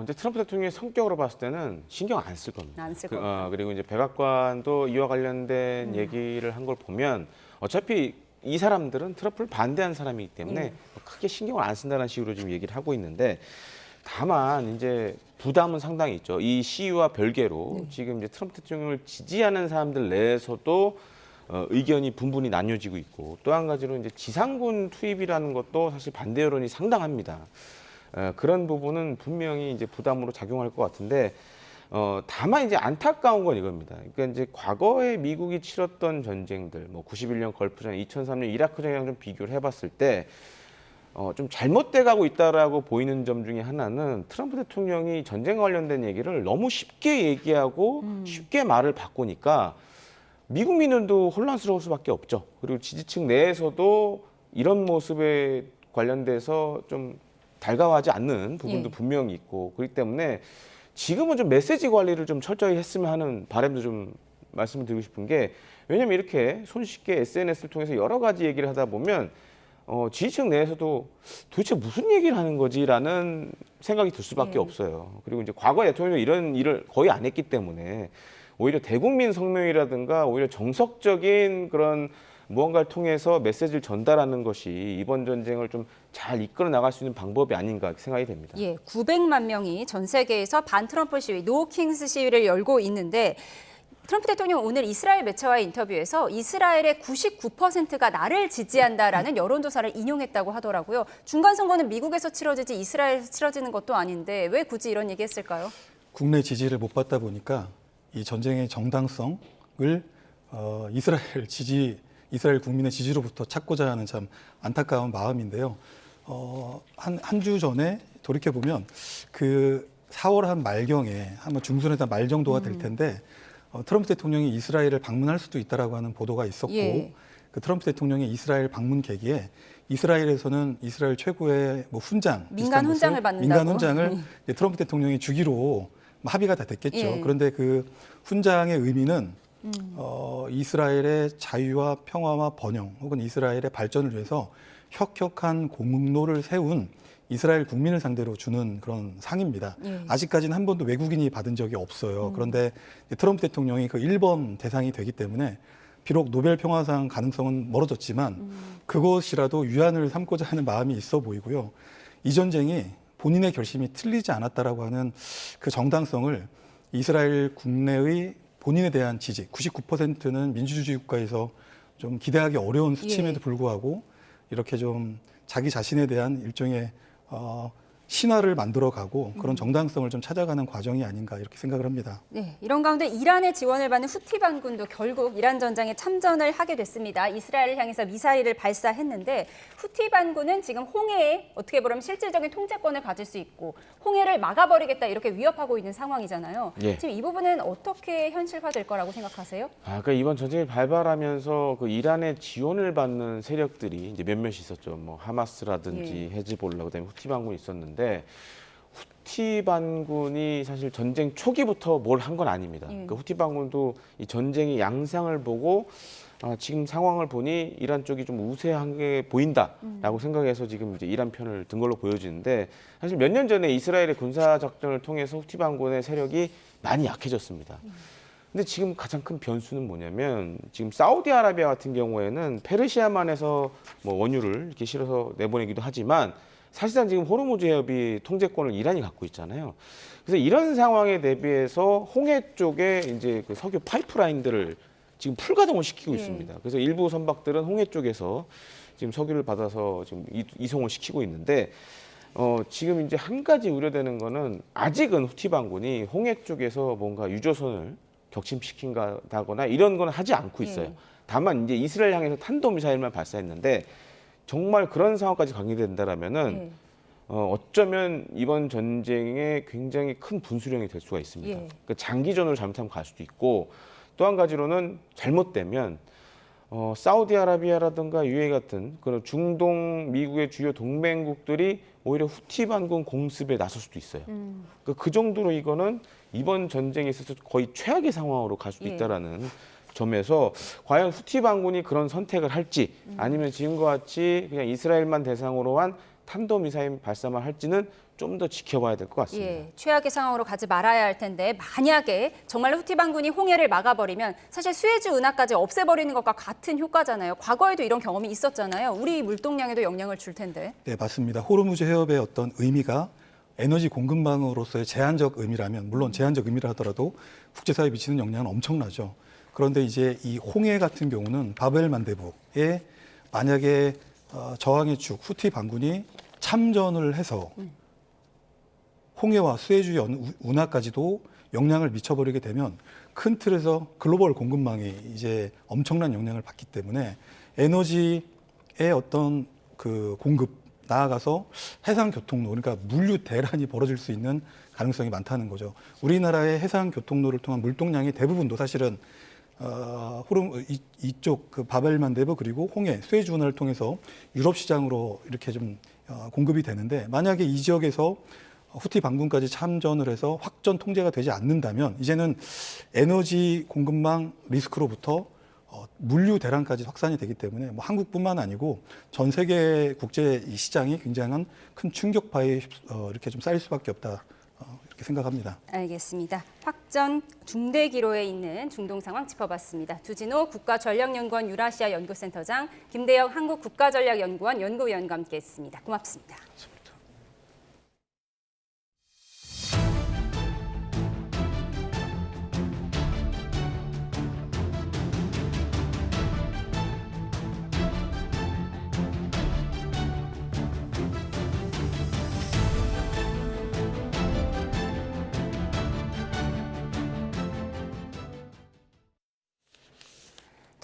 이제 트럼프 대통령의 성격으로 봤을 때는 신경 안 쓸 겁니다. 안 쓸 겁니다. 그리고 이제 백악관도 이와 관련된 얘기를 한 걸 보면 어차피 이 사람들은 트럼프를 반대하는 사람이기 때문에 크게 신경을 안 쓴다는 식으로 지금 얘기를 하고 있는데 다만 이제 부담은 상당히 있죠. 이 시위와 별개로 지금 이제 트럼프 대통령을 지지하는 사람들 내에서도 의견이 분분히 나뉘어지고 있고 또 한 가지로 이제 지상군 투입이라는 것도 사실 반대 여론이 상당합니다. 그런 부분은 분명히 이제 부담으로 작용할 것 같은데 다만 이제 안타까운 건 이겁니다. 그러니까 이제 과거에 미국이 치렀던 전쟁들, 91년 걸프전, 2003년 이라크전이랑 좀 비교를 해봤을 때 좀 잘못돼 가고 있다라고 보이는 점 중에 하나는 트럼프 대통령이 전쟁과 관련된 얘기를 너무 쉽게 얘기하고 쉽게 말을 바꾸니까 미국 민원도 혼란스러울 수밖에 없죠. 그리고 지지층 내에서도 이런 모습에 관련돼서 좀 달가워하지 않는 부분도 분명히 있고 그렇기 때문에 지금은 좀 메시지 관리를 좀 철저히 했으면 하는 바람도 좀 말씀을 드리고 싶은 게 왜냐면 이렇게 손쉽게 SNS를 통해서 여러 가지 얘기를 하다 보면 지지층 내에서도 도대체 무슨 얘기를 하는 거지라는 생각이 들 수밖에 없어요. 그리고 이제 과거 대통령이 이런 일을 거의 안 했기 때문에 오히려 대국민 성명이라든가 오히려 정석적인 그런 무언가를 통해서 메시지를 전달하는 것이 이번 전쟁을 좀 잘 이끌어 나갈 수 있는 방법이 아닌가 생각이 됩니다. 예, 900만 명이 전 세계에서 반 트럼프 시위, 노 킹스 시위를 열고 있는데 트럼프 대통령 오늘 이스라엘 매체와의 인터뷰에서 이스라엘의 99%가 나를 지지한다라는 여론조사를 인용했다고 하더라고요. 중간선거는 미국에서 치러지지 이스라엘에서 치러지는 것도 아닌데 왜 굳이 이런 얘기했을까요? 국내 지지를 못 받다 보니까 이 전쟁의 정당성을 이스라엘 국민의 지지로부터 찾고자 하는 참 안타까운 마음인데요. 한 주 전에 돌이켜 보면 그 4월 한 말경에 아마 중순에서 말 정도가 될 텐데 트럼프 대통령이 이스라엘을 방문할 수도 있다라고 하는 보도가 있었고 예. 그 트럼프 대통령의 이스라엘 방문 계기에 이스라엘에서는 이스라엘 최고의 뭐 훈장, 민간 훈장을 받는다고. 민간 훈장을 트럼프 대통령이 주기로 합의가 다 됐겠죠. 예. 그런데 그 훈장의 의미는 이스라엘의 자유와 평화와 번영 혹은 이스라엘의 발전을 위해서 혁혁한 공로를 세운 이스라엘 국민을 상대로 주는 그런 상입니다. 예. 아직까지는 한 번도 외국인이 받은 적이 없어요. 그런데 트럼프 대통령이 그 1번 대상이 되기 때문에 비록 노벨 평화상 가능성은 멀어졌지만 그것이라도 위안을 삼고자 하는 마음이 있어 보이고요. 이 전쟁이 본인의 결심이 틀리지 않았다라고 하는 그 정당성을 이스라엘 국내의 본인에 대한 지지, 99%는 민주주의 국가에서 좀 기대하기 어려운 수치임에도 불구하고 이렇게 좀 자기 자신에 대한 일종의 신화를 만들어가고 그런 정당성을 좀 찾아가는 과정이 아닌가 이렇게 생각을 합니다. 네, 이런 가운데 이란의 지원을 받는 후티 반군도 결국 이란 전장에 참전을 하게 됐습니다. 이스라엘을 향해서 미사일을 발사했는데 후티 반군은 지금 홍해에 어떻게 보면 실질적인 통제권을 가질 수 있고 홍해를 막아버리겠다 이렇게 위협하고 있는 상황이잖아요. 예. 지금 이 부분은 어떻게 현실화될 거라고 생각하세요? 그러니까 이번 전쟁이 발발하면서 그 이란의 지원을 받는 세력들이 이제 몇몇 있었죠. 뭐 하마스라든지 헤즈볼라 그다음에 후티 반군이 있었는데. 후티 반군이 사실 전쟁 초기부터 뭘 한 건 아닙니다. 그 후티 반군도 이 전쟁의 양상을 보고 지금 상황을 보니 이란 쪽이 좀 우세하게 보인다라고 생각해서 지금 이제 이란 편을 든 걸로 보여지는데 사실 몇 년 전에 이스라엘의 군사 작전을 통해서 후티 반군의 세력이 많이 약해졌습니다. 근데 지금 가장 큰 변수는 뭐냐면 지금 사우디아라비아 같은 경우에는 페르시아만에서 뭐 원유를 이렇게 실어서 내보내기도 하지만 사실상 지금 호르무즈 해협이 통제권을 이란이 갖고 있잖아요. 그래서 이런 상황에 대비해서 홍해 쪽에 이제 그 석유 파이프라인들을 지금 풀가동을 시키고 있습니다. 그래서 일부 선박들은 홍해 쪽에서 지금 석유를 받아서 지금 이송을 시키고 있는데 지금 이제 한 가지 우려되는 거는 아직은 후티 반군이 홍해 쪽에서 뭔가 유조선을 격침시킨다거나 이런 건 하지 않고 있어요. 다만 이제 이스라엘 향해서 탄도미사일만 발사했는데 정말 그런 상황까지 강요된다라면은 어쩌면 이번 전쟁에 굉장히 큰 분수령이 될 수가 있습니다. 그러니까 장기전으로 잘못하면 갈 수도 있고 또 한 가지로는 잘못되면 사우디아라비아라든가 UAE 같은 그런 중동 미국의 주요 동맹국들이 오히려 후티 반군 공습에 나설 수도 있어요. 그러니까 그 정도로 이거는 이번 전쟁에 있어서 거의 최악의 상황으로 갈 수도 있다라는 점에서 과연 후티 반군이 그런 선택을 할지 아니면 지금과 같이 그냥 이스라엘만 대상으로 한 탄도미사일 발사만 할지는 좀 더 지켜봐야 될 것 같습니다. 예, 최악의 상황으로 가지 말아야 할 텐데 만약에 정말 후티 반군이 홍해를 막아버리면 사실 수에즈 운하까지 없애버리는 것과 같은 효과잖아요. 과거에도 이런 경험이 있었잖아요. 우리 물동량에도 영향을 줄 텐데. 네, 맞습니다. 호르무즈 해협의 어떤 의미가 에너지 공급망으로서의 제한적 의미라면 물론 제한적 의미라 하더라도 국제사회에 미치는 영향은 엄청나죠. 그런데 이제 이 홍해 같은 경우는 바벨 만데부에 만약에 저항의 축 후티 반군이 참전을 해서 홍해와 수에즈 운하까지도 영향을 미쳐버리게 되면 큰 틀에서 글로벌 공급망이 이제 엄청난 영향을 받기 때문에 에너지의 어떤 그 공급 나아가서 해상 교통로 그러니까 물류 대란이 벌어질 수 있는 가능성이 많다는 거죠. 우리나라의 해상 교통로를 통한 물동량이 대부분도 사실은 이쪽 그 바벨 만데부 그리고 홍해, 수에즈 운하를 통해서 유럽 시장으로 이렇게 좀 공급이 되는데 만약에 이 지역에서 후티 반군까지 참전을 해서 확전 통제가 되지 않는다면 이제는 에너지 공급망 리스크로부터 물류 대란까지 확산이 되기 때문에 뭐 한국뿐만 아니고 전 세계 국제 시장이 굉장한 큰 충격파에 이렇게 좀 쌓일 수밖에 없다. 이렇게 생각합니다. 알겠습니다. 확전 중대 기로에 있는 중동 상황 짚어봤습니다. 주진호 국가전략연구원 유라시아 연구센터장, 김대영 한국국가전략연구원 연구위원과 함께했습니다. 고맙습니다.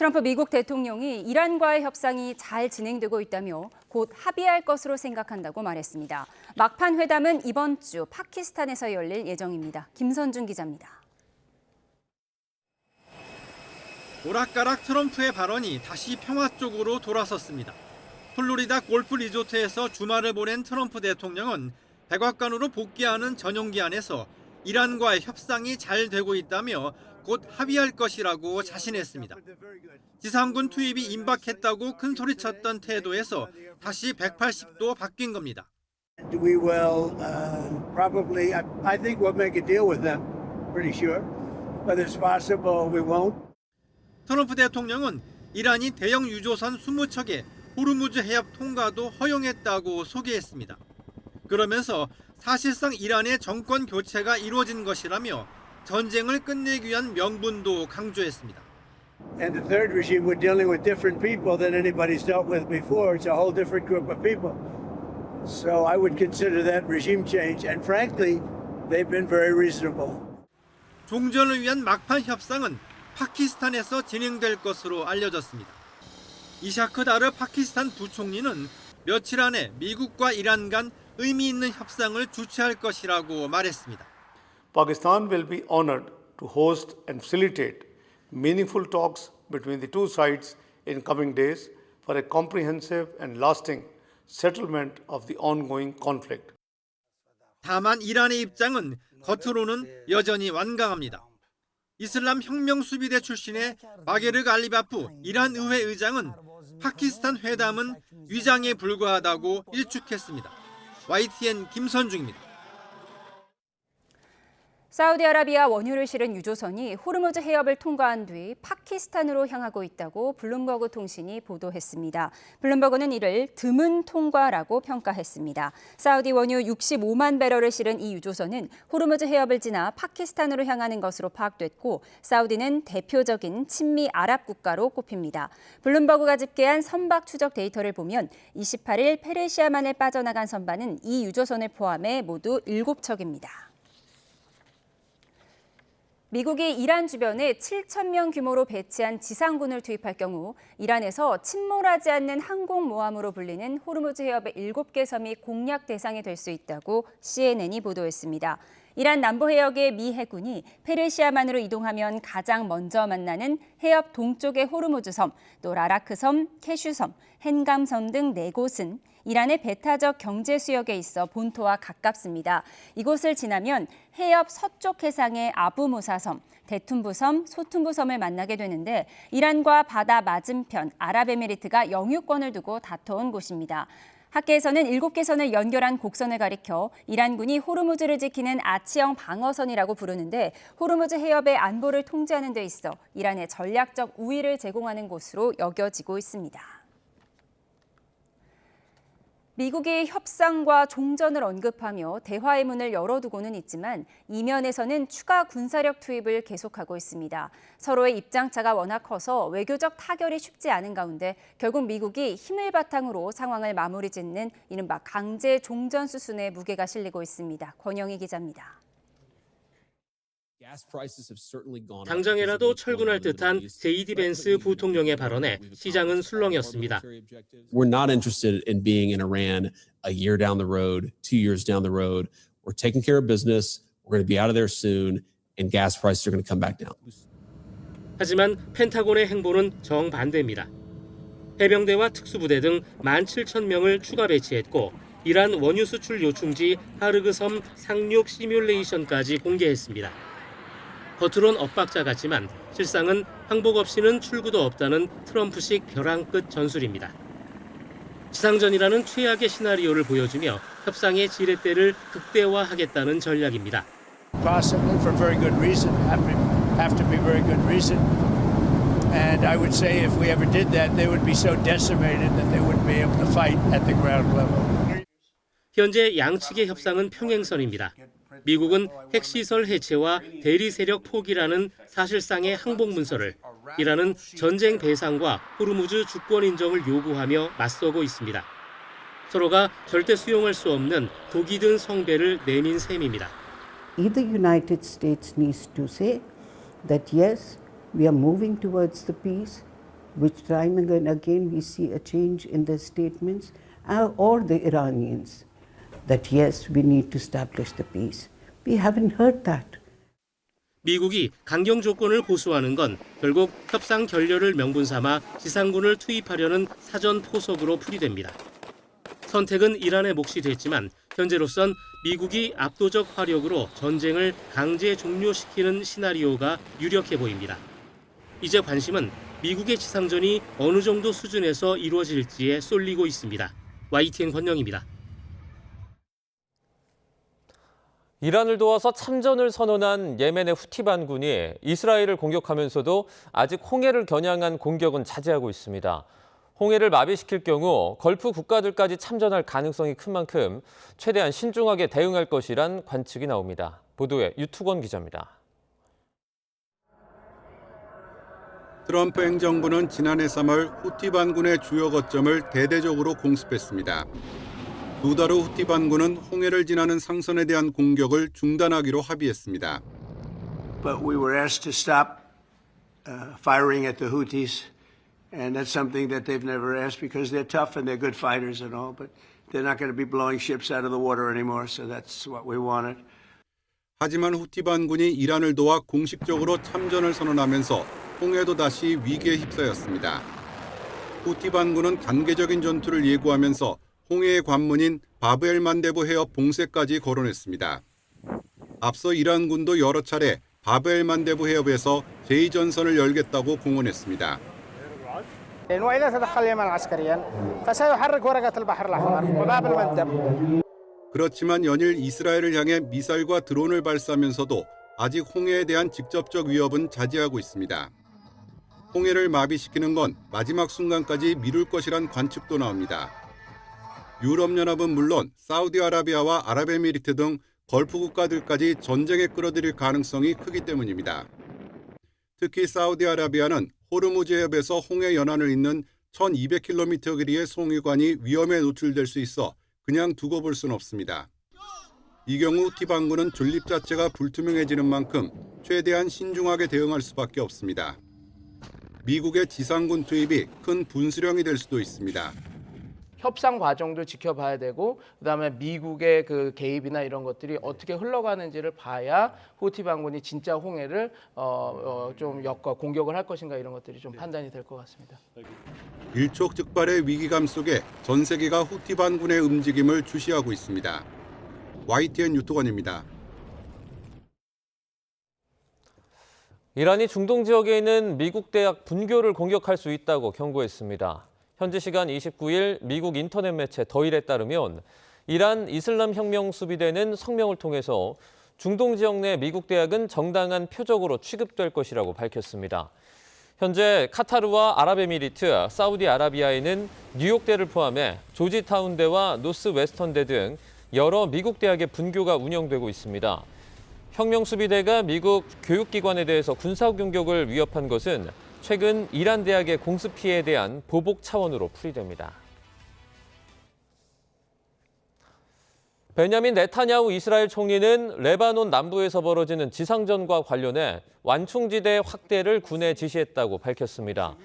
트럼프 미국 대통령이 이란과의 협상이 잘 진행되고 있다며 곧 합의할 것으로 생각한다고 말했습니다. 막판 회담은 이번 주 파키스탄에서 열릴 예정입니다. 김선중 기자입니다. 오락가락 트럼프의 발언이 다시 평화 쪽으로 돌아섰습니다. 플로리다 골프 리조트에서 주말을 보낸 트럼프 대통령은 백악관으로 복귀하는 전용기 안에서 이란과의 협상이 잘 되고 있다며 곧 합의할 것이라고 자신했습니다. 지상군 투입이 임박했다고 큰 소리쳤던 태도에서 다시 180도 바뀐 겁니다. We will probably, I think we'll make a deal with them, pretty sure. Whether it's possible, we won't. 트럼프 대통령은 이란이 대형 유조선 20척의 호르무즈 해협 통과도 허용했다고 소개했습니다. 그러면서 사실상 이란의 정권 교체가 이루어진 것이라며 전쟁을 끝내기 위한 명분도 강조했습니다. And the third regime, we're dealing with different people than anybody's dealt with before. It's a whole different group of people. So I would consider that regime change. And frankly, they've been very reasonable. 종전을 위한 막판 협상은 파키스탄에서 진행될 것으로 알려졌습니다. 이샤크 다르 파키스탄 부총리는 며칠 안에 미국과 이란 간 의미 있는 협상을 주최할 것이라고 말했습니다. Pakistan will be honored to host and facilitate meaningful talks between the two sides in coming days for a comprehensive and lasting settlement of the ongoing conflict. 다만 이란의 입장은 겉으로는 여전히 완강합니다. 이슬람 혁명 수비대 출신의 바게르 갈리바프 이란 의회 의장은 파키스탄 회담은 위장에 불과하다고 일축했습니다. YTN 김선중입니다. 사우디아라비아 원유를 실은 유조선이 호르무즈 해협을 통과한 뒤 파키스탄으로 향하고 있다고 블룸버그 통신이 보도했습니다. 블룸버그는 이를 드문 통과라고 평가했습니다. 사우디 원유 65만 배럴을 실은 이 유조선은 호르무즈 해협을 지나 파키스탄으로 향하는 것으로 파악됐고 사우디는 대표적인 친미 아랍 국가로 꼽힙니다. 블룸버그가 집계한 선박 추적 데이터를 보면 28일 페르시아만에 빠져나간 선박은 이 유조선을 포함해 모두 7척입니다. 미국이 이란 주변에 7,000명 규모로 배치한 지상군을 투입할 경우 이란에서 침몰하지 않는 항공모함으로 불리는 호르무즈 해협의 7개 섬이 공략 대상이 될 수 있다고 CNN이 보도했습니다. 이란 남부 해역의 미 해군이 페르시아만으로 이동하면 가장 먼저 만나는 해협 동쪽의 호르무즈 섬, 또 라라크 섬, 캐슈 섬, 헨감 섬 등 4곳은 이란의 배타적 경제 수역에 있어 본토와 가깝습니다. 이곳을 지나면 해협 서쪽 해상의 아부무사 섬, 데툰부 섬, 소툰부 섬을 만나게 되는데 이란과 바다 맞은편 아랍에미리트가 영유권을 두고 다퉈온 곳입니다. 학계에서는 7개 선을 연결한 곡선을 가리켜 이란군이 호르무즈를 지키는 아치형 방어선이라고 부르는데 호르무즈 해협의 안보를 통제하는 데 있어 이란의 전략적 우위를 제공하는 곳으로 여겨지고 있습니다. 미국이 협상과 종전을 언급하며 대화의 문을 열어두고는 있지만 이면에서는 추가 군사력 투입을 계속하고 있습니다. 서로의 입장차가 워낙 커서 외교적 타결이 쉽지 않은 가운데 결국 미국이 힘을 바탕으로 상황을 마무리 짓는 이른바 강제 종전 수순에 무게가 실리고 있습니다. 권영희 기자입니다. 당장이라도 철군할 듯한 제이디 벤스 부통령의 발언에 시장은 술렁이었습니다. We're not interested in being in Iran a year down the road, 2 years down the road. We're taking care of business. We're going to be out of there soon, and gas prices are going to come back down. 하지만 펜타곤의 행보는 정반대입니다. 해병대와 특수부대 등 17,000명을 추가 배치했고 이란 원유 수출 요충지 하르그 섬 상륙 시뮬레이션까지 공개했습니다. 겉으론 엇박자 같지만 실상은 항복 없이는 출구도 없다는 트럼프식 벼랑 끝 전술입니다. 지상전이라는 최악의 시나리오를 보여주며 협상의 지렛대를 극대화하겠다는 전략입니다. Possibly for very good reason, have to be very good reason. And I would say if we ever did that, they would be so decimated that they wouldn't be able to fight at the ground level. 현재 양측의 협상은 평행선입니다. 미국은 핵시설 해체와 대리 세력 포기라는 사실상의 항복 문서를, 이란은 전쟁 배상과 호르무즈 주권 인정을 요구하며 맞서고 있습니다. 서로가 절대 수용할 수 없는 독이 든 성배를 내민 셈입니다. Either United States needs to say that yes, we are moving towards the peace, which time and again we see a change in their statements, or the Iranians, that yes, we need to establish the peace. We haven't heard that. 미국이 강경 조건을 고수하는 건 결국 협상 결렬을 명분 삼아 지상군을 투입하려는 사전 포석으로 풀이됩니다. 선택은 이란의 몫이 됐지만 현재로선 미국이 압도적 화력으로 전쟁을 강제 종료시키는 시나리오가 유력해 보입니다. 이제 관심은 미국의 지상전이 어느 정도 수준에서 이루어질지에 쏠리고 있습니다. YTN 권영입니다. 이란을 도와서 참전을 선언한 예멘의 후티 반군이 이스라엘을 공격하면서도 아직 홍해를 겨냥한 공격은 자제하고 있습니다. 홍해를 마비시킬 경우 걸프 국가들까지 참전할 가능성이 큰 만큼 최대한 신중하게 대응할 것이란 관측이 나옵니다. 보도에 유투건 기자입니다. 트럼프 행정부는 지난해 3월 후티 반군의 주요 거점을 대대적으로 공습했습니다. 2달 후 후티 반군은 홍해를 지나는 상선에 대한 공격을 중단하기로 합의했습니다. But we were asked to stop firing at the Houthis, and that's something that they've never asked because they're tough and they're good fighters and all, but they're not going to be blowing ships out of the water anymore, so that's what we wanted. 하지만 후티 반군이 이란을 도와 공식적으로 참전을 선언하면서 홍해도 다시 위기에 휩싸였습니다. 후티 반군은 단계적인 전투를 예고하면서 홍해의 관문인 바브엘 만데부 해협 봉쇄까지 거론했습니다. 앞서 이란군도 여러 차례 바브엘 만데부 해협에서 제2전선을 열겠다고 공언했습니다. 그렇지만 연일 이스라엘을 향해 미사일과 드론을 발사하면서도 아직 홍해에 대한 직접적 위협은 자제하고 있습니다. 홍해를 마비시키는 건 마지막 순간까지 미룰 것이란 관측도 나옵니다. 유럽연합은 물론 사우디아라비아와 아랍에미리트 등 걸프 국가들까지 전쟁에 끌어들일 가능성이 크기 때문입니다. 특히 사우디아라비아는 호르무즈 해협에서 홍해 연안을 잇는 1200km 길이의 송유관이 위험에 노출될 수 있어 그냥 두고 볼 수는 없습니다. 이 경우 후티 반군은 존립 자체가 불투명해지는 만큼 최대한 신중하게 대응할 수밖에 없습니다. 미국의 지상군 투입이 큰 분수령이 될 수도 있습니다. 협상 과정도 지켜봐야 되고 그다음에 미국의 그 개입이나 이런 것들이 어떻게 흘러가는지를 봐야 후티 반군이 진짜 홍해를 좀 공격을 할 것인가 이런 것들이 좀 판단이 될 것 같습니다. 일촉즉발의 위기감 속에 전 세계가 후티 반군의 움직임을 주시하고 있습니다. YTN 유토건입니다. 이란이 중동 지역에 있는 미국 대학 분교를 공격할 수 있다고 경고했습니다. 현지 시간 29일 미국 인터넷 매체 더일에 따르면 이란 이슬람 혁명 수비대는 성명을 통해서 중동 지역 내 미국 대학은 정당한 표적으로 취급될 것이라고 밝혔습니다. 현재 카타르와 아랍에미리트, 사우디아라비아에는 뉴욕대를 포함해 조지타운대와 노스웨스턴대 등 여러 미국 대학의 분교가 운영되고 있습니다. 혁명수비대가 미국 교육기관에 대해서 군사공격을 위협한 것은 최근 이란 대학의 공습 피해에 대한 보복 차원으로 풀이됩니다. 베냐민 네타냐후 이스라엘 총리는 레바논 남부에서 벌어지는 지상전과 관련해 완충지대 확대를 군에 지시했다고 밝혔습니다.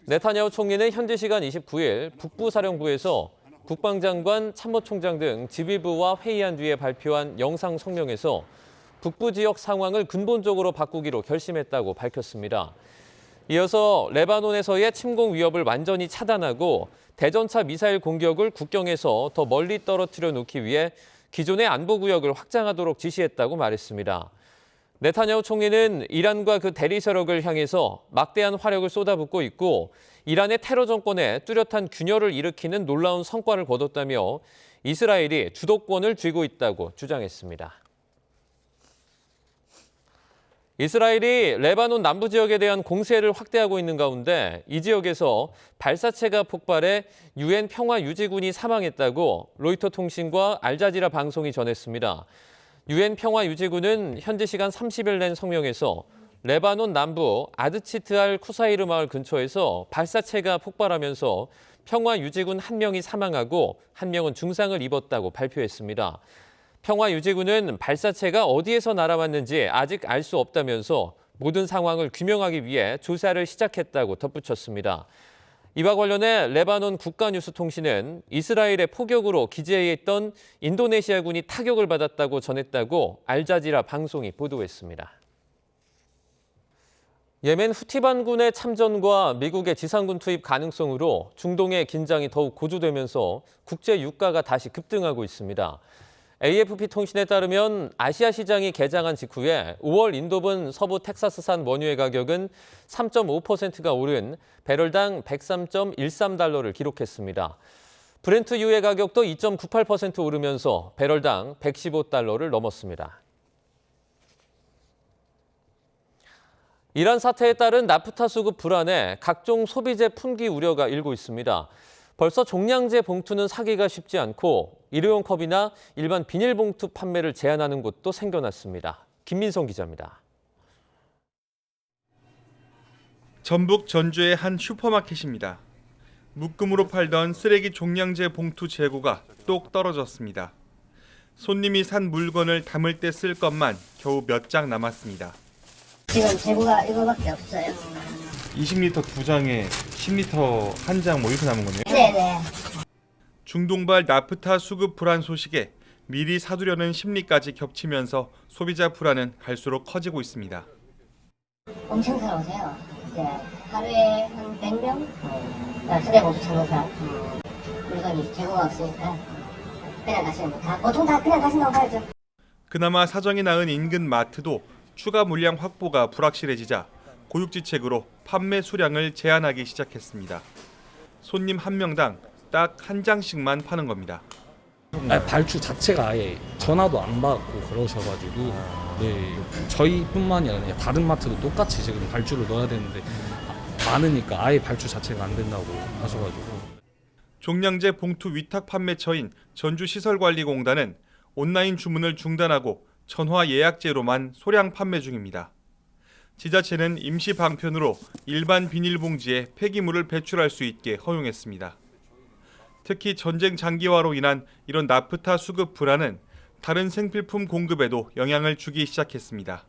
네타냐후 총리는 현지 시간 29일 북부사령부에서 국방장관, 참모총장 등 지휘부와 회의한 뒤에 발표한 영상 성명에서 북부 지역 상황을 근본적으로 바꾸기로 결심했다고 밝혔습니다. 이어서 레바논에서의 침공 위협을 완전히 차단하고 대전차 미사일 공격을 국경에서 더 멀리 떨어뜨려 놓기 위해 기존의 안보구역을 확장하도록 지시했다고 말했습니다. 네타냐후 총리는 이란과 그 대리 세력을 향해서 막대한 화력을 쏟아붓고 있고 이란의 테러 정권에 뚜렷한 균열을 일으키는 놀라운 성과를 거뒀다며 이스라엘이 주도권을 쥐고 있다고 주장했습니다. 이스라엘이 레바논 남부 지역에 대한 공세를 확대하고 있는 가운데 이 지역에서 발사체가 폭발해 유엔 평화유지군이 사망했다고 로이터 통신과 알자지라 방송이 전했습니다. 유엔 평화유지군은 현지 시간 30일 낸 성명에서 레바논 남부 아드치트알 쿠사이르 마을 근처에서 발사체가 폭발하면서 평화유지군 1명이 사망하고 1명은 중상을 입었다고 발표했습니다. 평화유지군은 발사체가 어디에서 날아왔는지 아직 알 수 없다면서 모든 상황을 규명하기 위해 조사를 시작했다고 덧붙였습니다. 이와 관련해 레바논 국가뉴스통신은 이스라엘의 포격으로 기재해 있던 인도네시아군이 타격을 받았다고 전했다고 알자지라 방송이 보도했습니다. 예멘 후티 반군의 참전과 미국의 지상군 투입 가능성으로 중동의 긴장이 더욱 고조되면서 국제 유가가 다시 급등하고 있습니다. AFP 통신에 따르면 아시아 시장이 개장한 직후에 5월 인도분 서부 텍사스산 원유의 가격은 3.5%가 오른 배럴당 103.13달러를 기록했습니다. 브렌트유의 가격도 2.98% 오르면서 배럴당 115달러를 넘었습니다. 이란 사태에 따른 나프타 수급 불안에 각종 소비재 품귀 우려가 일고 있습니다. 벌써 종량제 봉투는 사기가 쉽지 않고 일회용 컵이나 일반 비닐봉투 판매를 제한하는 곳도 생겨났습니다. 김민성 기자입니다. 전북 전주의 한 슈퍼마켓입니다. 묶음으로 팔던 쓰레기 종량제 봉투 재고가 똑 떨어졌습니다. 손님이 산 물건을 담을 때 쓸 것만 겨우 몇 장 남았습니다. 지금 재고가 이거밖에 없어요. 20리터 2장에 10리터 1장 이렇게 남은 거네요. 네네. 중동발 나프타 수급 불안 소식에 미리 사두려는 심리까지 겹치면서 소비자 불안은 갈수록 커지고 있습니다. 엄청 살아오세요. 네. 하루에 한 100명? 쓰레기봉투 장사. 물건이 재고가 없으니까 그냥 가시는 거. 보통 다 그냥 가신다고 봐야죠. 그나마 사정이 나은 인근 마트도 추가 물량 확보가 불확실해지자 고육지책으로 판매 수량을 제한하기 시작했습니다. 손님 한 명당 딱 한 장씩만 파는 겁니다. 발주 자체가 아예 전화도 안 받고 그러셔가지고 네, 저희뿐만이 아니라 다른 마트도 똑같이 지금 발주를 넣어야 되는데 많으니까 아예 발주 자체가 안 된다고 하셔가지고. 종량제 봉투 위탁 판매처인 전주시설관리공단은 온라인 주문을 중단하고 전화 예약제로만 소량 판매 중입니다. 지자체는 임시 방편으로 일반 비닐봉지에 폐기물을 배출할 수 있게 허용했습니다. 특히 전쟁 장기화로 인한 이런 나프타 수급 불안은 다른 생필품 공급에도 영향을 주기 시작했습니다.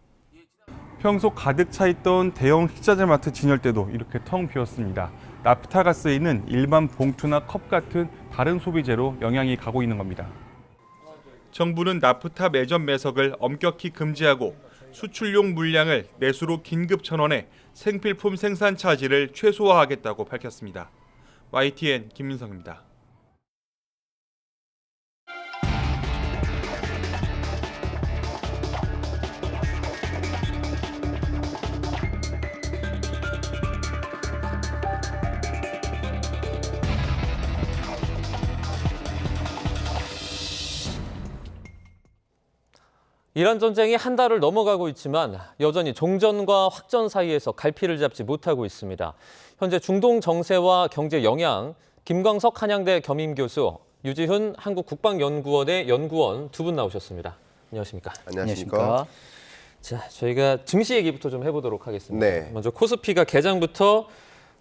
평소 가득 차 있던 대형 식자재 마트 진열대도 이렇게 텅 비었습니다. 나프타가 쓰이는 일반 봉투나 컵 같은 다른 소비재로 영향이 가고 있는 겁니다. 정부는 나프타 매점 매석을 엄격히 금지하고 수출용 물량을 내수로 긴급 전원해 생필품 생산 차질을 최소화하겠다고 밝혔습니다. YTN 김민성입니다. 이란 전쟁이 한 달을 넘어가고 있지만 여전히 종전과 확전 사이에서 갈피를 잡지 못하고 있습니다. 현재 중동 정세와 경제 영향, 김광석 한양대 겸임교수, 유지훈 한국국방연구원의 연구원 두 분 나오셨습니다. 안녕하십니까? 안녕하십니까? 자, 저희가 증시 얘기부터 좀 해보도록 하겠습니다. 네. 먼저 코스피가 개장부터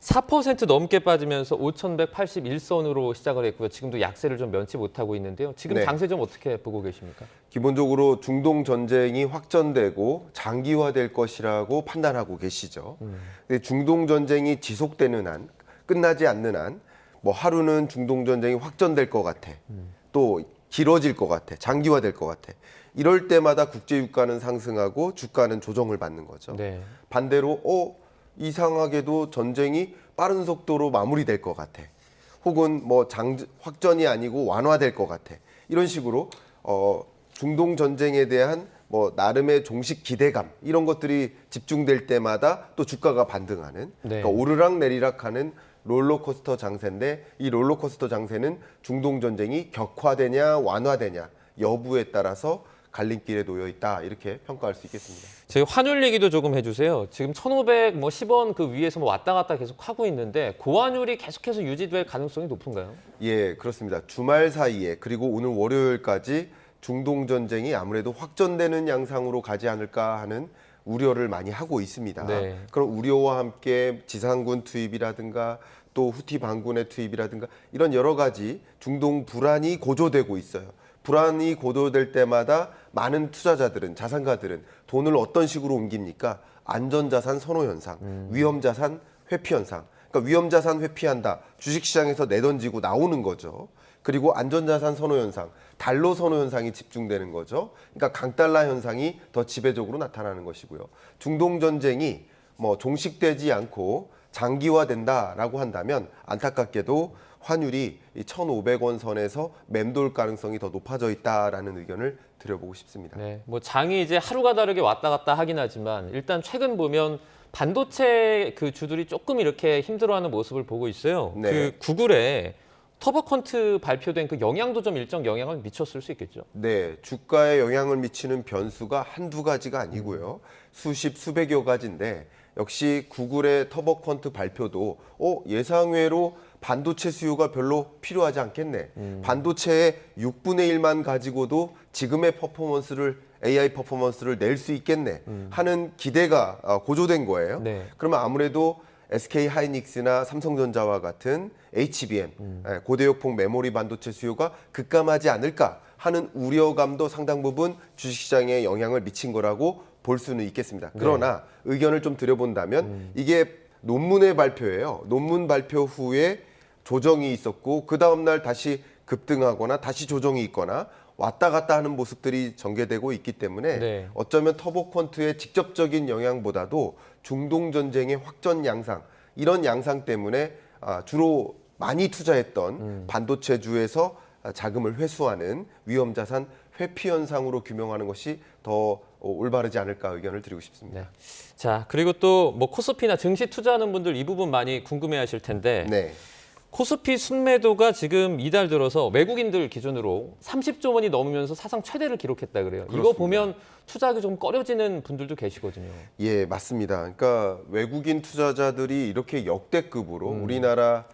4% 넘게 빠지면서 5,181선으로 시작을 했고요. 지금도 약세를 좀 면치 못하고 있는데요. 지금 네. 장세 좀 어떻게 보고 계십니까? 기본적으로 중동 전쟁이 확전되고 장기화될 것이라고 판단하고 계시죠. 근데 중동 전쟁이 지속되는 한, 끝나지 않는 한, 뭐 하루는 중동 전쟁이 확전될 것 같아. 또 길어질 것 같아. 장기화될 것 같아. 이럴 때마다 국제 유가는 상승하고 주가는 조정을 받는 거죠. 네. 반대로 이상하게도 전쟁이 빠른 속도로 마무리될 것 같아. 혹은 뭐 확전이 아니고 완화될 것 같아. 이런 식으로 중동 전쟁에 대한 뭐 나름의 종식 기대감 이런 것들이 집중될 때마다 또 주가가 반등하는 네. 그러니까 오르락 내리락하는 롤러코스터 장세인데 이 롤러코스터 장세는 중동 전쟁이 격화되냐 완화되냐 여부에 따라서 갈림길에 놓여 있다 이렇게 평가할 수 있겠습니다. 저희 환율 얘기도 조금 해주세요. 지금 1,510원 그 위에서 뭐 왔다 갔다 계속 하고 있는데 고환율이 계속해서 유지될 가능성이 높은가요? 예, 그렇습니다. 주말 사이에 그리고 오늘 월요일까지 중동 전쟁이 아무래도 확전되는 양상으로 가지 않을까 하는 우려를 많이 하고 있습니다. 네. 그럼 우려와 함께 지상군 투입이라든가 또 후티 반군의 투입이라든가 이런 여러 가지 중동 불안이 고조되고 있어요. 불안이 고조될 때마다 많은 투자자들은, 자산가들은 돈을 어떤 식으로 옮깁니까? 안전자산 선호 현상, 위험자산 회피 현상. 그러니까 위험자산 회피한다. 주식시장에서 내던지고 나오는 거죠. 그리고 안전자산 선호 현상, 달러 선호 현상이 집중되는 거죠. 그러니까 강달러 현상이 더 지배적으로 나타나는 것이고요. 중동 전쟁이 뭐 종식되지 않고 장기화된다라고 한다면 안타깝게도 환율이 1,500원 선에서 맴돌 가능성이 더 높아져 있다라는 의견을 드려보고 싶습니다. 네, 뭐 장이 이제 하루가 다르게 왔다 갔다 하긴 하지만 일단 최근 보면 반도체 그 주들이 조금 이렇게 힘들어하는 모습을 보고 있어요. 네. 그 구글에 터보컨트 발표된 그 영향도 좀 일정 영향을 미쳤을 수 있겠죠. 네, 주가에 영향을 미치는 변수가 한두 가지가 아니고요. 수십, 수백여 가지인데 역시 구글의 터보컨트 발표도 예상외로 반도체 수요가 별로 필요하지 않겠네. 반도체의 6분의 1만 가지고도 지금의 퍼포먼스를 AI 퍼포먼스를 낼 수 있겠네 하는 기대가 고조된 거예요. 네. 그러면 아무래도 SK 하이닉스나 삼성전자와 같은 HBM, 고대역폭 메모리 반도체 수요가 급감하지 않을까 하는 우려감도 상당 부분 주식시장에 영향을 미친 거라고 볼 수는 있겠습니다. 그러나 의견을 좀 드려본다면 이게 논문의 발표예요. 논문 발표 후에 조정이 있었고 그 다음날 다시 급등하거나 다시 조정이 있거나 왔다 갔다 하는 모습들이 전개되고 있기 때문에 어쩌면 터보컨트의 직접적인 영향보다도 중동 전쟁의 확전 양상, 이런 양상 때문에 주로 많이 투자했던 반도체주에서 자금을 회수하는 위험자산 회피 현상으로 규명하는 것이 더 올바르지 않을까 의견을 드리고 싶습니다. 네. 자, 그리고 또 뭐 코스피나 증시 투자하는 분들 이 부분 많이 궁금해하실 텐데 코스피 순매도가 지금 이달 들어서 외국인들 기준으로 30조 원이 넘으면서 사상 최대를 기록했다 그래요. 그렇습니다. 이거 보면 투자하기 좀 꺼려지는 분들도 계시거든요. 예, 맞습니다. 그러니까 외국인 투자자들이 이렇게 역대급으로 우리나라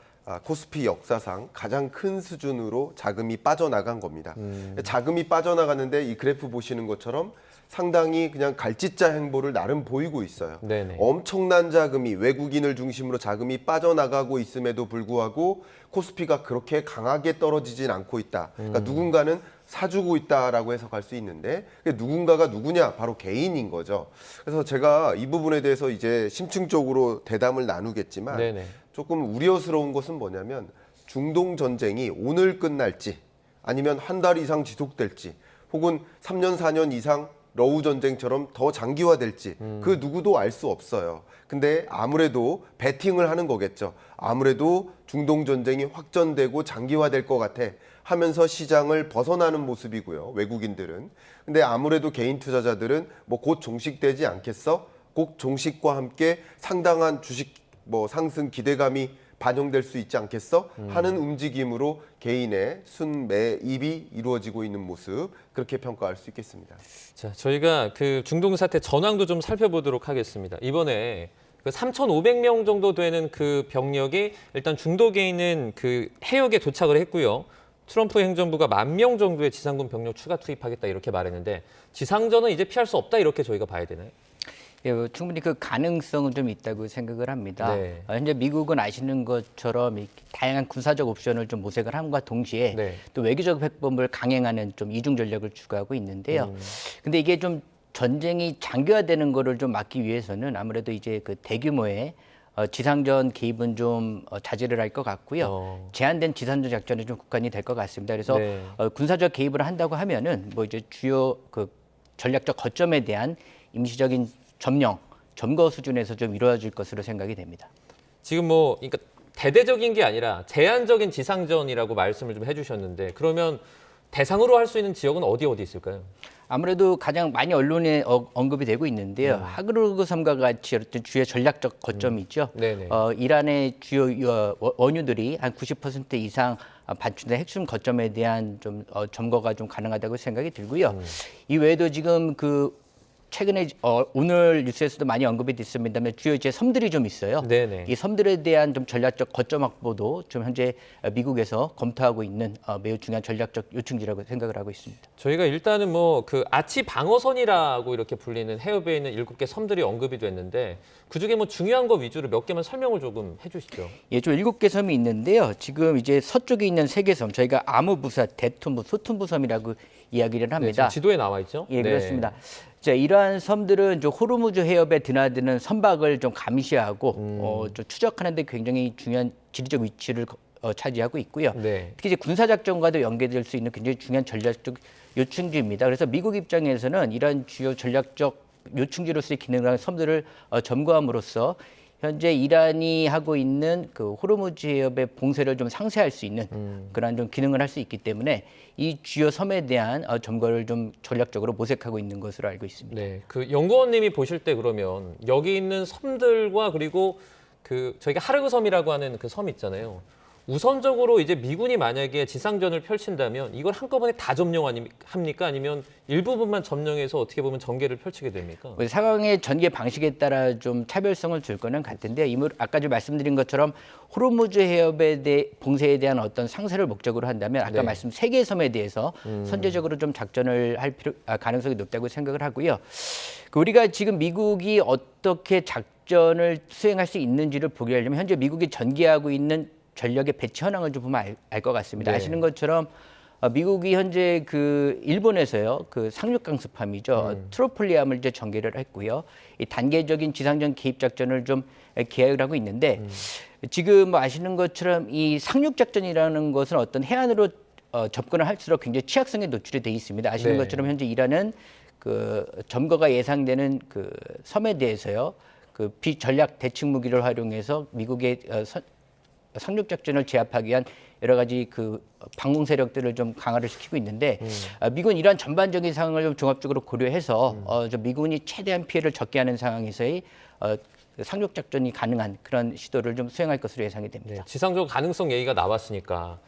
코스피 역사상 가장 큰 수준으로 자금이 빠져나간 겁니다. 자금이 빠져나가는데 이 그래프 보시는 것처럼 상당히 그냥 갈짓자 행보를 나름 보이고 있어요. 엄청난 자금이 외국인을 중심으로 자금이 빠져나가고 있음에도 불구하고 코스피가 그렇게 강하게 떨어지진 않고 있다. 그러니까 누군가는 사주고 있다라고 해석할 수 있는데 누군가가 누구냐? 바로 개인인 거죠. 그래서 제가 이 부분에 대해서 이제 심층적으로 대담을 나누겠지만 조금 우려스러운 것은 뭐냐면 중동 전쟁이 오늘 끝날지 아니면 한 달 이상 지속될지 혹은 3년, 4년 이상 러우 전쟁처럼 더 장기화될지 그 누구도 알 수 없어요. 근데 아무래도 베팅을 하는 거겠죠. 아무래도 중동 전쟁이 확전되고 장기화될 것 같아 하면서 시장을 벗어나는 모습이고요. 외국인들은. 근데 아무래도 개인 투자자들은 뭐 곧 종식되지 않겠어? 곧 종식과 함께 상당한 주식 상승 기대감이 반영될 수 있지 않겠어? 하는 움직임으로 개인의 순매입이 이루어지고 있는 모습, 그렇게 평가할 수 있겠습니다. 자, 저희가 그 중동 사태 전황도 좀 살펴보도록 하겠습니다. 이번에 그 3,500명 정도 되는 그 병력이 일단 중동에 있는 그 해역에 도착을 했고요. 트럼프 행정부가 10,000명 정도의 지상군 병력 추가 투입하겠다 이렇게 말했는데 지상전은 이제 피할 수 없다 이렇게 저희가 봐야 되나요? 예, 충분히 그 가능성은 좀 있다고 생각을 합니다. 현재 미국은 아시는 것처럼 다양한 군사적 옵션을 좀 모색을 함과 동시에 또 외교적 백범을 강행하는 좀 이중 전략을 추구하고 있는데요. 근데 이게 좀 전쟁이 장기화되는 거를 좀 막기 위해서는 아무래도 이제 그 대규모의 지상전 개입은 좀 자제를 할 것 같고요. 제한된 지상전 작전에 좀 국한이 될 것 같습니다. 그래서 군사적 개입을 한다고 하면은 뭐 이제 주요 그 전략적 거점에 대한 임시적인 점거 수준에서 좀 이루어질 것으로 생각이 됩니다. 지금 뭐 그러니까 대대적인 게 아니라 제한적인 지상전이라고 말씀을 좀 해주셨는데 그러면 대상으로 할 수 있는 지역은 어디 있을까요? 아무래도 가장 많이 언론에 언급이 되고 있는데요. 하그르그 섬과 같이 어떤 주요 전략적 거점이 있죠. 이란의 주요 원유들이 한 90% 이상 반출된 핵심 거점에 대한 좀 점거가 좀 가능하다고 생각이 들고요. 이 외에도 지금 그 최근에 오늘 뉴스에서도 많이 언급이 됐습니다만 주요 이제 섬들이 좀 있어요. 네네. 이 섬들에 대한 좀 전략적 거점 확보도 좀 현재 미국에서 검토하고 있는 매우 중요한 전략적 요충지라고 생각을 하고 있습니다. 저희가 일단은 뭐 그 아치 방어선이라고 이렇게 불리는 해협에 있는 7개 섬들이 언급이 됐는데 그중에 뭐 중요한 거 위주로 몇 개만 설명을 조금 해주시죠. 예, 좀 7개 섬이 있는데요. 지금 이제 서쪽에 있는 3개 섬, 저희가 아무부사, 대툰부, 소툰부 섬이라고 이야기를 합니다. 네, 지금 지도에 나와 있죠? 예, 네. 그렇습니다. 자, 이러한 섬들은 좀 호르무즈 해협에 드나드는 선박을 좀 감시하고 좀 추적하는 데 굉장히 중요한 지리적 위치를 차지하고 있고요. 네. 특히 이제 군사작전과도 연계될 수 있는 굉장히 중요한 전략적 요충지입니다. 그래서 미국 입장에서는 이러한 주요 전략적 요충지로서의 기능을 하는 섬들을 점거함으로써 현재 이란이 하고 있는 그 호르무즈 해협의 봉쇄를 좀 상쇄할 수 있는 그러한 좀 기능을 할 수 있기 때문에 이 주요 섬에 대한 점거를 좀 전략적으로 모색하고 있는 것으로 알고 있습니다. 네, 그 연구원님이 보실 때 그러면 여기 있는 섬들과 그리고 그 저희가 하르그 섬이라고 하는 그 섬 있잖아요. 우선적으로 이제 미군이 만약에 지상전을 펼친다면 이걸 한꺼번에 다 점령합니까? 아니면 일부분만 점령해서 어떻게 보면 전개를 펼치게 됩니까? 상황의 전개 방식에 따라 좀 차별성을 줄 거는 같은데 아까 좀 말씀드린 것처럼 호르무즈 해협에 대해 봉쇄에 대한 어떤 상쇄를 목적으로 한다면 아까 네. 말씀 3개 섬에 대해서 선제적으로 좀 작전을 할 가능성이 높다고 생각을 하고요. 우리가 지금 미국이 어떻게 작전을 수행할 수 있는지를 보게 하려면 현재 미국이 전개하고 있는 전력의 배치 현황을 좀 보면 알 것 같습니다. 네. 아시는 것처럼 미국이 현재 그 일본에서요 그 상륙강습함이죠 트로폴리함을 이제 전개를 했고요. 이 단계적인 지상전 개입 작전을 좀 계획을 하고 있는데 지금 아시는 것처럼 이 상륙 작전이라는 것은 어떤 해안으로 접근을 할수록 굉장히 취약성에 노출이 돼 있습니다. 아시는 네. 것처럼 현재 이란은 그 점거가 예상되는 그 섬에 대해서요 그 비전략 대칭 무기를 활용해서 미국의 상륙 작전을 제압하기 위한 여러 가지 그 방공 세력들을 좀 강화를 시키고 있는데 미국은 이러한 전반적인 상황을 좀 종합적으로 고려해서 좀 미군이 최대한 피해를 적게 하는 상황에서의 상륙 작전이 가능한 그런 시도를 좀 수행할 것으로 예상이 됩니다. 네, 지상적 가능성 얘기가 나왔으니까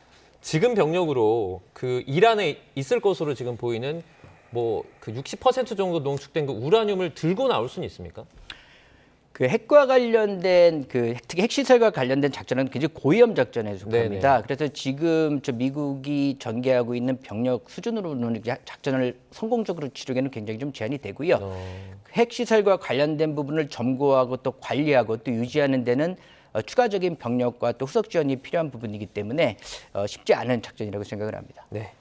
지금 병력으로 그 이란에 있을 것으로 지금 보이는 뭐 그 60% 정도 농축된 그 우라늄을 들고 나올 수는 있습니까? 그 핵과 관련된 그 특히 핵시설과 관련된 작전은 굉장히 고위험 작전에 속합니다. 네네. 그래서 지금 미국이 전개하고 있는 병력 수준으로는 작전을 성공적으로 치르기에는 굉장히 좀 제한이 되고요. 핵시설과 관련된 부분을 점거하고 또 관리하고 또 유지하는 데는 추가적인 병력과 또 후속 지원이 필요한 부분이기 때문에 쉽지 않은 작전이라고 생각을 합니다. 네.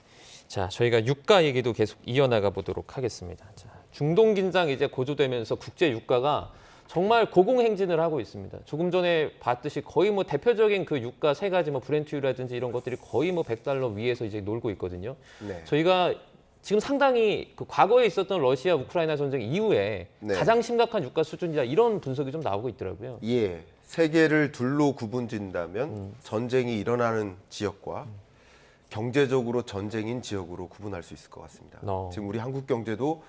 자, 저희가 유가 얘기도 계속 이어나가 보도록 하겠습니다. 자, 중동 긴장 이제 고조되면서 국제 유가가 정말 고공행진을 하고 있습니다. 조금 전에 봤듯이 거의 뭐 대표적인 그 유가 3가지 뭐 브렌트유라든지 이런 것들이 거의 뭐 $100 위에서 이제 놀고 있거든요. 네. 저희가 지금 상당히 그 과거에 있었던 러시아 우크라이나 전쟁 이후에 네. 가장 심각한 유가 수준이다 이런 분석이 좀 나오고 있더라고요. 예, 세계를 둘로 구분짓는다면 전쟁이 일어나는 지역과 경제적으로 전쟁인 지역으로 구분할 수 있을 것 같습니다. 지금 우리 한국 경제도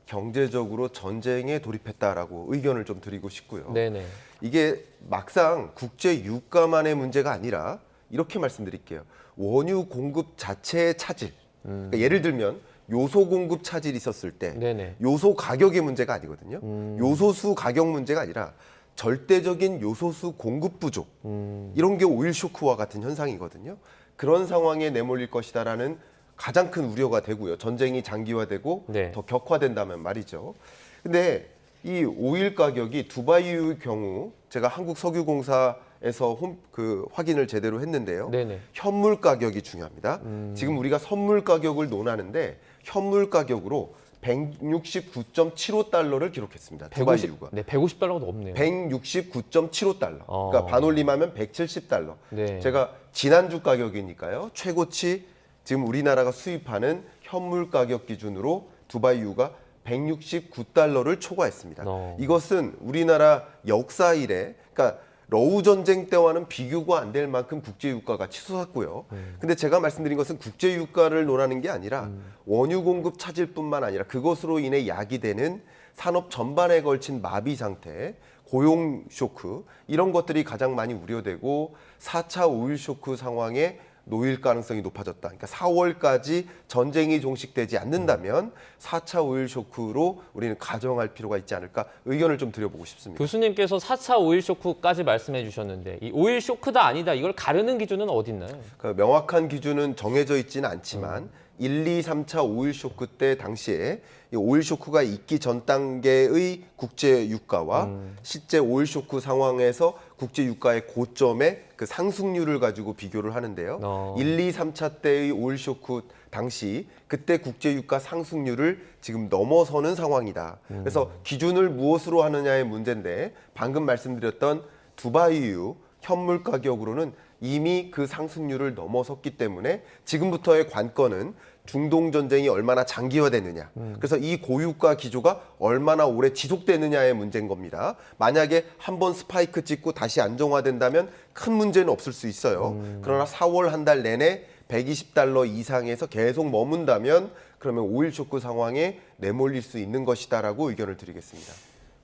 경제적으로 전쟁에 돌입했다라고 의견을 좀 드리고 싶고요. 네네. 이게 막상 국제 유가만의 문제가 아니라 이렇게 말씀드릴게요. 원유 공급 자체의 차질. 그러니까 예를 들면 요소 공급 차질이 있었을 때 네네. 요소 가격의 문제가 아니거든요. 요소수 가격 문제가 아니라 절대적인 요소수 공급 부족. 이런 게 오일 쇼크와 같은 현상이거든요. 그런 상황에 내몰릴 것이다라는 가장 큰 우려가 되고요. 전쟁이 장기화되고 네. 더 격화된다면 말이죠. 근데 이 오일 가격이 두바이의 경우 제가 한국석유공사에서 확인을 제대로 했는데요. 네네. 현물 가격이 중요합니다. 지금 우리가 선물 가격을 논하는데 현물 가격으로 169.75달러를 기록했습니다. 두바이유가. 네, $150가 넘네요. 169.75달러. 그러니까 반올림하면 $170. 네. 제가 지난주 가격이니까요. 최고치 지금 우리나라가 수입하는 현물 가격 기준으로 두바이유가 169달러를 초과했습니다. 이것은 우리나라 역사 이래, 그러니까 러우 전쟁 때와는 비교가 안 될 만큼 국제 유가가 치솟았고요. 근데 제가 말씀드린 것은 국제 유가를 논하는 게 아니라 원유 공급 차질뿐만 아니라 그것으로 인해 야기되는 산업 전반에 걸친 마비 상태, 고용 쇼크 이런 것들이 가장 많이 우려되고 4차 오일 쇼크 상황에 놓일 가능성이 높아졌다. 그러니까 4월까지 전쟁이 종식되지 않는다면 4차 오일 쇼크로 우리는 가정할 필요가 있지 않을까 의견을 좀 드려보고 싶습니다. 교수님께서 4차 오일 쇼크까지 말씀해 주셨는데 이 오일 쇼크다 아니다 이걸 가르는 기준은 어디 있나요? 그러니까 명확한 기준은 정해져 있지는 않지만 1, 2, 3차 오일 쇼크 때 당시에 이 오일 쇼크가 있기 전 단계의 국제 유가와 실제 오일 쇼크 상황에서 국제 유가의 고점의 그 상승률을 가지고 비교를 하는데요. 1, 2, 3차 때의 오일 쇼크 당시 그때 국제 유가 상승률을 지금 넘어서는 상황이다. 그래서 기준을 무엇으로 하느냐의 문제인데 방금 말씀드렸던 두바이유 현물 가격으로는 이미 그 상승률을 넘어섰기 때문에 지금부터의 관건은 중동 전쟁이 얼마나 장기화되느냐. 그래서 이 고유가 기조가 얼마나 오래 지속되느냐의 문제인 겁니다. 만약에 한번 스파이크 찍고 다시 안정화된다면 큰 문제는 없을 수 있어요. 그러나 4월 한 달 내내 120달러 이상에서 계속 머문다면 그러면 오일 쇼크 상황에 내몰릴 수 있는 것이다라고 의견을 드리겠습니다.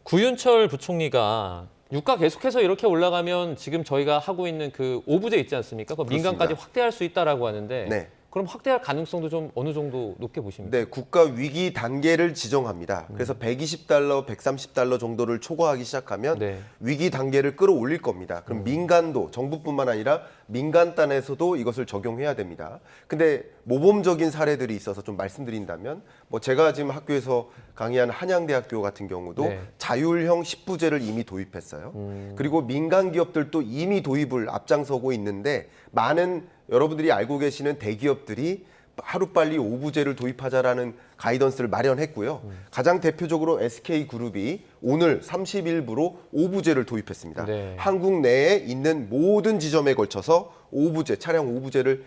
구윤철 부총리가 유가 계속해서 이렇게 올라가면 지금 저희가 하고 있는 그 오부제 있지 않습니까? 그 민간까지 확대할 수 있다라고 하는데 네. 그럼 확대할 가능성도 좀 어느 정도 높게 보십니까? 네, 국가 위기 단계를 지정합니다. 그래서 120달러, 130달러 정도를 초과하기 시작하면 위기 단계를 끌어올릴 겁니다. 그럼 민간도, 정부뿐만 아니라 민간단에서도 이것을 적용해야 됩니다. 근데 모범적인 사례들이 있어서 좀 말씀드린다면 뭐 제가 지금 학교에서 강의하는 한양대학교 같은 경우도 자율형 10부제를 이미 도입했어요. 그리고 민간 기업들도 이미 도입을 앞장서고 있는데 많은 여러분들이 알고 계시는 대기업들이 하루빨리 5부제를 도입하자라는 가이던스를 마련했고요. 가장 대표적으로 SK그룹이 오늘 30일부로 5부제를 도입했습니다. 한국 내에 있는 모든 지점에 걸쳐서 5부제, 차량 5부제를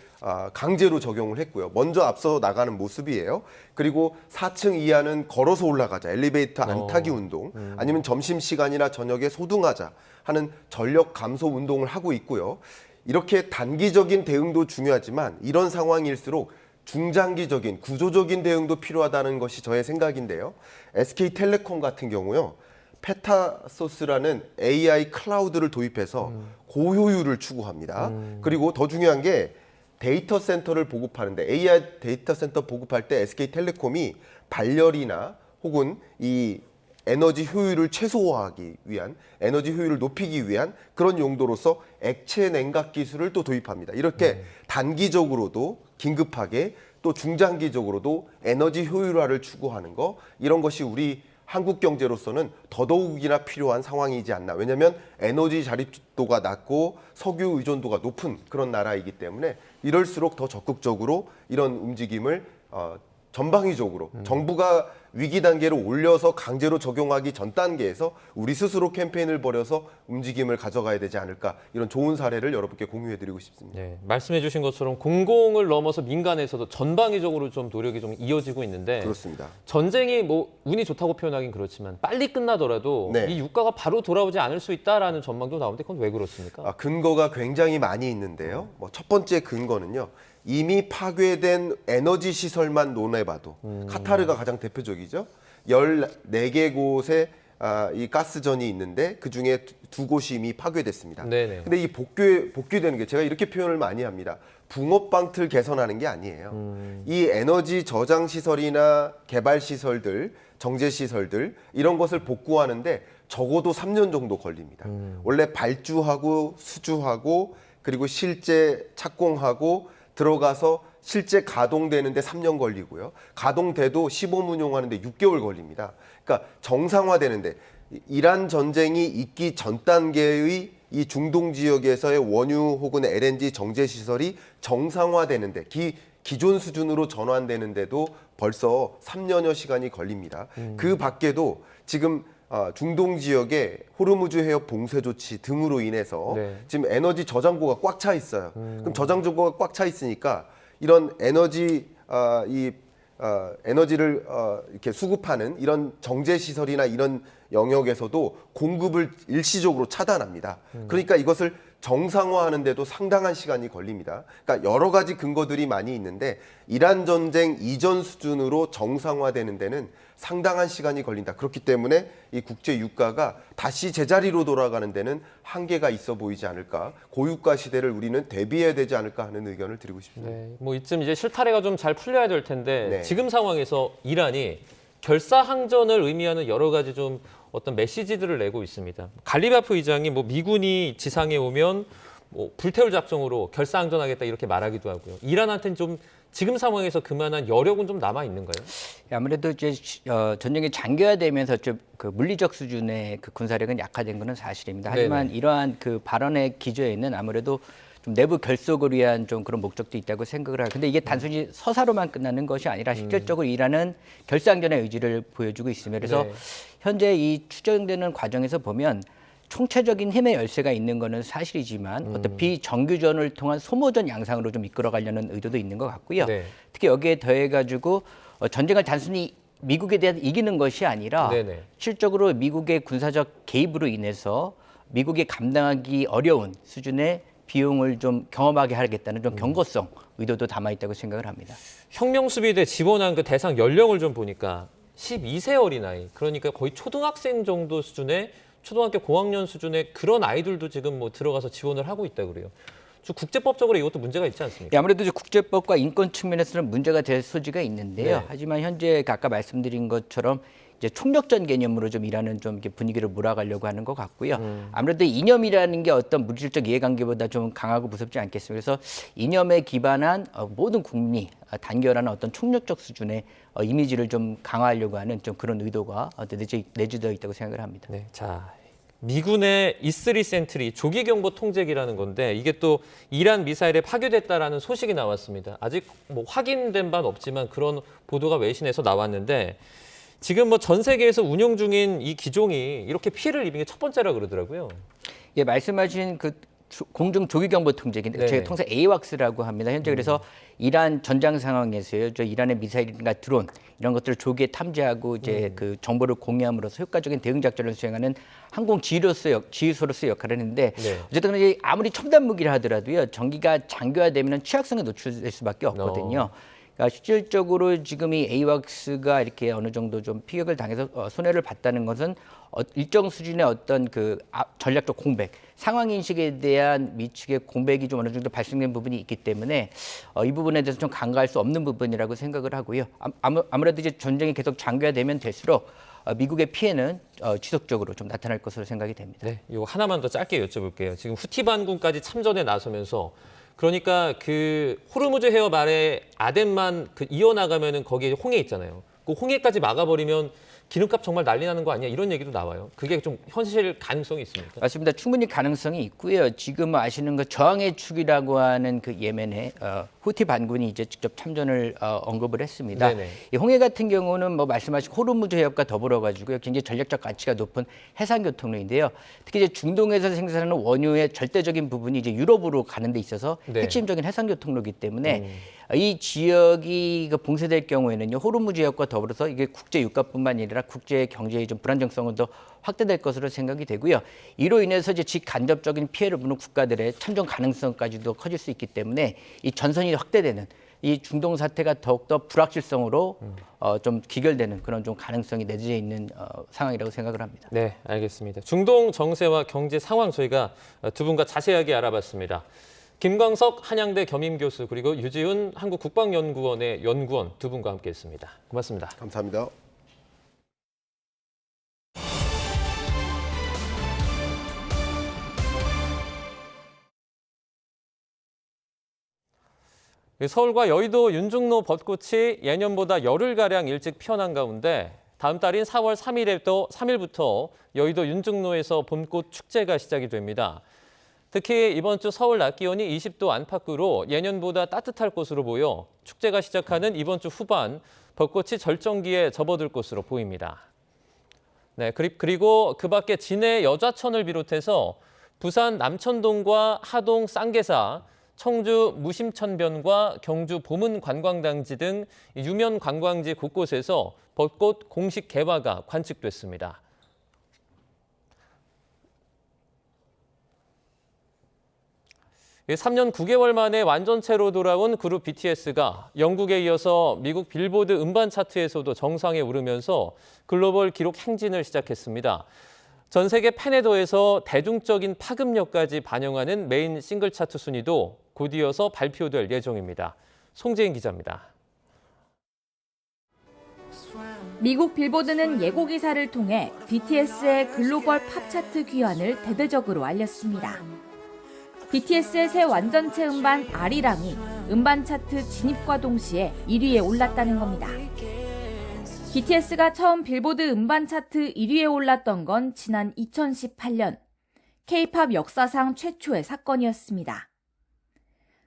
강제로 적용을 했고요. 먼저 앞서 나가는 모습이에요. 그리고 4층 이하는 걸어서 올라가자, 엘리베이터 안 타기 운동, 아니면 점심시간이나 저녁에 소등하자 하는 전력 감소 운동을 하고 있고요. 이렇게 단기적인 대응도 중요하지만 이런 상황일수록 중장기적인 구조적인 대응도 필요하다는 것이 저의 생각인데요. SK텔레콤 같은 경우요. 페타소스라는 AI 클라우드를 도입해서 고효율을 추구합니다. 그리고 더 중요한 게 데이터 센터를 보급하는데 AI 데이터 센터 보급할 때 SK텔레콤이 발열이나 혹은 이 에너지 효율을 최소화하기 위한, 에너지 효율을 높이기 위한 그런 용도로서 액체 냉각 기술을 또 도입합니다. 이렇게 단기적으로도 긴급하게 또 중장기적으로도 에너지 효율화를 추구하는 거, 이런 것이 우리 한국 경제로서는 더더욱이나 필요한 상황이지 않나. 왜냐하면 에너지 자립도가 낮고 석유 의존도가 높은 그런 나라이기 때문에 이럴수록 더 적극적으로 이런 움직임을 전방위적으로 정부가 위기 단계로 올려서 강제로 적용하기 전 단계에서 우리 스스로 캠페인을 벌여서 움직임을 가져가야 되지 않을까, 이런 좋은 사례를 여러분께 공유해드리고 싶습니다. 네, 말씀해 주신 것처럼 공공을 넘어서 민간에서도 전방위적으로 좀 노력이 좀 이어지고 있는데 그렇습니다. 전쟁이 뭐 운이 좋다고 표현하긴 그렇지만 빨리 끝나더라도 이 유가가 바로 돌아오지 않을 수 있다라는 전망도 나오는데 그건 왜 그렇습니까? 근거가 굉장히 많이 있는데요. 첫 번째 근거는요. 이미 파괴된 에너지 시설만 논해봐도 카타르가 가장 대표적이죠. 14개 곳에 이 가스전이 있는데 그중에 2곳이 이미 파괴됐습니다. 근데 이 복귀되는 게 제가 이렇게 표현을 많이 합니다. 붕어빵틀 개선하는 게 아니에요. 이 에너지 저장 시설이나 개발 시설들, 정제 시설들 이런 것을 복구하는데 적어도 3년 정도 걸립니다. 원래 발주하고 수주하고 그리고 실제 착공하고 들어가서 실제 가동되는데 3년 걸리고요. 가동돼도 시범 운용하는데 6개월 걸립니다. 그러니까 정상화되는데 이란 전쟁이 있기 전 단계의 이 중동 지역에서의 원유 혹은 LNG 정제 시설이 정상화되는데 기존 수준으로 전환되는데도 벌써 3년여 시간이 걸립니다. 그 밖에도 지금 중동 지역에 호르무즈 해협 봉쇄 조치 등으로 인해서 지금 에너지 저장고가 꽉 차 있어요. 그럼 저장고가 꽉 차 있으니까 이런 에너지를 이렇게 수급하는 이런 정제 시설이나 이런 영역에서도 공급을 일시적으로 차단합니다. 그러니까 이것을 정상화하는데도 상당한 시간이 걸립니다. 그러니까 여러 가지 근거들이 많이 있는데 이란 전쟁 이전 수준으로 정상화되는 데는 상당한 시간이 걸린다. 그렇기 때문에 이 국제 유가가 다시 제자리로 돌아가는 데는 한계가 있어 보이지 않을까. 고유가 시대를 우리는 대비해야 되지 않을까 하는 의견을 드리고 싶습니다. 네, 뭐 이쯤 이제 실타래가 좀 잘 풀려야 될 텐데 네. 지금 상황에서 이란이 결사항전을 의미하는 여러 가지 좀 어떤 메시지들을 내고 있습니다. 갈리바프 의장이 뭐 미군이 지상에 오면 뭐 불태울 작정으로 결사항전하겠다 이렇게 말하기도 하고요. 이란한테는 좀 지금 상황에서 그만한 여력은 좀 남아 있는가요? 아무래도 이제 전쟁이 장기화되면서 좀 그 물리적 수준의 그 군사력은 약화된 것은 사실입니다. 하지만 네네. 이러한 그 발언의 기저에는 아무래도 좀 내부 결속을 위한 좀 그런 목적도 있다고 생각을 하고, 근데 이게 단순히 서사로만 끝나는 것이 아니라 실질적으로 이란은 결사항전의 의지를 보여주고 있습니다. 그래서 네. 현재 이 추정되는 과정에서 보면 총체적인 힘의 열세가 있는 것은 사실이지만 어떤 비정규전을 통한 소모전 양상으로 좀 이끌어가려는 의도도 있는 것 같고요. 네. 특히 여기에 더해가지고 전쟁을 단순히 미국에 대한 이기는 것이 아니라 네네. 실적으로 미국의 군사적 개입으로 인해서 미국이 감당하기 어려운 수준의 비용을 좀 경험하게 하겠다는 좀 경고성 의도도 담아 있다고 생각을 합니다. 혁명수비대 지원한 그 대상 연령을 좀 보니까 12세 어린아이, 그러니까 거의 초등학생 정도 수준의 초등학교 고학년 수준의 그런 아이들도 지금 뭐 들어가서 지원을 하고 있다고 그래요. 좀 국제법적으로 이것도 문제가 있지 않습니까? 예, 아무래도 이제 국제법과 인권 측면에서는 문제가 될 소지가 있는데요. 네. 하지만 현재 아까 말씀드린 것처럼 이제 총력전 개념으로 좀 일하는 좀 이렇게 분위기를 몰아가려고 하는 것 같고요. 아무래도 이념이라는 게 어떤 물질적 이해관계보다 좀 강하고 무섭지 않겠습니까? 그래서 이념에 기반한 모든 국민이 단결하는 어떤 총력적 수준의 이미지를 좀 강화하려고 하는 좀 그런 의도가 내재되어 있다고 생각을 합니다. 네, 자, 미군의 E3 센트리 조기 경보 통제기라는 건데 이게 또 이란 미사일에 파괴됐다라는 소식이 나왔습니다. 아직 뭐 확인된 바는 없지만 그런 보도가 외신에서 나왔는데 지금 뭐 전 세계에서 운용 중인 이 기종이 이렇게 피해를 입은 게 첫 번째라 그러더라고요. 예, 말씀하신 그 공중 조기 경보 통제기인데 네네. 저희가 통상 AWACS라고 합니다. 현재 그래서 이란 전장 상황에서요, 저 이란의 미사일이나 드론 이런 것들을 조기에 탐지하고 이제 그 정보를 공유함으로써 효과적인 대응 작전을 수행하는 항공 지휘소로서의 역할을 했는데 네. 어쨌든 이제 아무리 첨단 무기를 하더라도요, 전기가 장기화되면 취약성에 노출될 수밖에 없거든요. 그러니까 실질적으로 지금 이 AWACS가 이렇게 어느 정도 좀 피격을 당해서 손해를 봤다는 것은 일정 수준의 어떤 그 전략적 공백, 상황 인식에 대한 미측의 공백이 좀 어느 정도 발생된 부분이 있기 때문에 이 부분에 대해서 좀 간과할 수 없는 부분이라고 생각을 하고요. 아무래도 이제 전쟁이 계속 장기화되면 될수록 미국의 피해는 지속적으로 좀 나타날 것으로 생각이 됩니다. 네, 이거 하나만 더 짧게 여쭤볼게요. 지금 후티 반군까지 참전에 나서면서 그러니까 그 호르무즈 해협 아래 아덴만 그 이어나가면은 거기에 홍해 있잖아요. 그 홍해까지 막아버리면 기름값 정말 난리 나는 거 아니야? 이런 얘기도 나와요. 그게 좀 현실 가능성이 있습니까? 맞습니다. 충분히 가능성이 있고요. 지금 아시는 그 저항의 축이라고 하는 그 예멘에 후티 반군이 이제 직접 참전을 언급을 했습니다. 네네. 이 홍해 같은 경우는 뭐 말씀하신 호르무즈 해협과 더불어 가지고요, 굉장히 전략적 가치가 높은 해상 교통로인데요. 특히 이제 중동에서 생산하는 원유의 절대적인 부분이 이제 유럽으로 가는 데 있어서 네. 핵심적인 해상 교통로이기 때문에 이 지역이 봉쇄될 경우에는요, 호르무즈 해협과 더불어서 이게 국제 유가뿐만 아니라 국제 경제의 좀 불안정성은 더 확대될 것으로 생각이 되고요. 이로 인해서 이제 직간접적인 피해를 보는 국가들의 참전 가능성까지도 커질 수 있기 때문에 이 전선이 확대되는 이 중동 사태가 더욱더 불확실성으로 좀 기결되는 그런 좀 가능성이 내재해 있는 상황이라고 생각을 합니다. 네, 알겠습니다. 중동 정세와 경제 상황 저희가 두 분과 자세하게 알아봤습니다. 김광석 한양대 겸임교수 그리고 유지훈 한국국방연구원의 연구원 두 분과 함께했습니다. 고맙습니다. 감사합니다. 서울과 여의도 윤중로 벚꽃이 예년보다 열흘가량 일찍 피어난 가운데 다음 달인 4월 3일부터 여의도 윤중로에서 봄꽃 축제가 시작이 됩니다. 특히 이번 주 서울 낮 기온이 20도 안팎으로 예년보다 따뜻할 것으로 보여 축제가 시작하는 이번 주 후반 벚꽃이 절정기에 접어들 것으로 보입니다. 네, 그리고 그 밖에 진해 여좌천을 비롯해서 부산 남천동과 하동 쌍계사, 청주 무심천변과 경주 보문 관광단지 등 유명 관광지 곳곳에서 벚꽃 공식 개화가 관측됐습니다. 3년 9개월 만에 완전체로 돌아온 그룹 BTS가 영국에 이어서 미국 빌보드 음반 차트에서도 정상에 오르면서 글로벌 기록 행진을 시작했습니다. 전 세계 팬에 더해서 대중적인 파급력까지 반영하는 메인 싱글 차트 순위도 곧 이어서 발표될 예정입니다. 송재인 기자입니다. 미국 빌보드는 예고 기사를 통해 BTS의 글로벌 팝 차트 귀환을 대대적으로 알렸습니다. BTS의 새 완전체 음반 아리랑이 음반 차트 진입과 동시에 1위에 올랐다는 겁니다. BTS가 처음 빌보드 음반 차트 1위에 올랐던 건 지난 2018년, K-팝 역사상 최초의 사건이었습니다.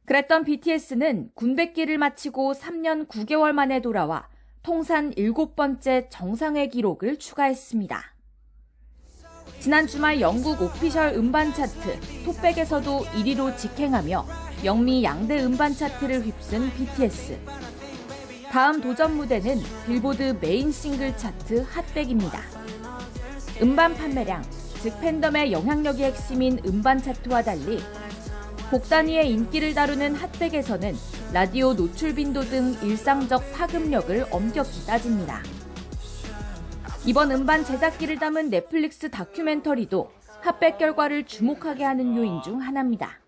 그랬던 BTS는 군백기를 마치고 3년 9개월 만에 돌아와 통산 7번째 정상회 기록을 추가했습니다. 지난 주말 영국 오피셜 음반 차트 톱백에서도 1위로 직행하며 영미 양대 음반 차트를 휩쓴 BTS. 다음 도전 무대는 빌보드 메인 싱글 차트 핫백입니다. 음반 판매량, 즉 팬덤의 영향력이 핵심인 음반 차트와 달리 곡 단위의 인기를 다루는 핫백에서는 라디오 노출 빈도 등 일상적 파급력을 엄격히 따집니다. 이번 음반 제작기를 담은 넷플릭스 다큐멘터리도 핫백 결과를 주목하게 하는 요인 중 하나입니다.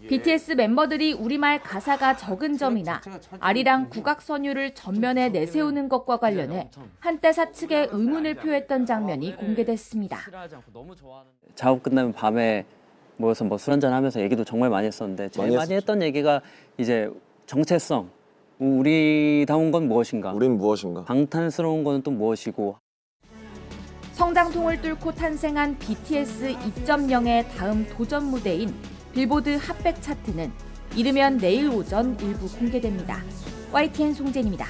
BTS 멤버들이 우리말 가사가 적은 점이나 아리랑 국악 선율을 전면에 내세우는 것과 관련해 한때 사측에 의문을 표했던 장면이 공개됐습니다. 작업 끝나면 밤에 모여서 술 한잔 하면서 얘기도 정말 많이 했었는데 제일 많이 했던 얘기가 이제 정체성, 우리다운 건 무엇인가? 우린 무엇인가? 방탄스러운 건 또 무엇이고? 성장통을 뚫고 탄생한 BTS 2.0의 다음 도전 무대인 빌보드 핫백 차트는 이르면 내일 오전 일부 공개됩니다. YTN 송재인입니다.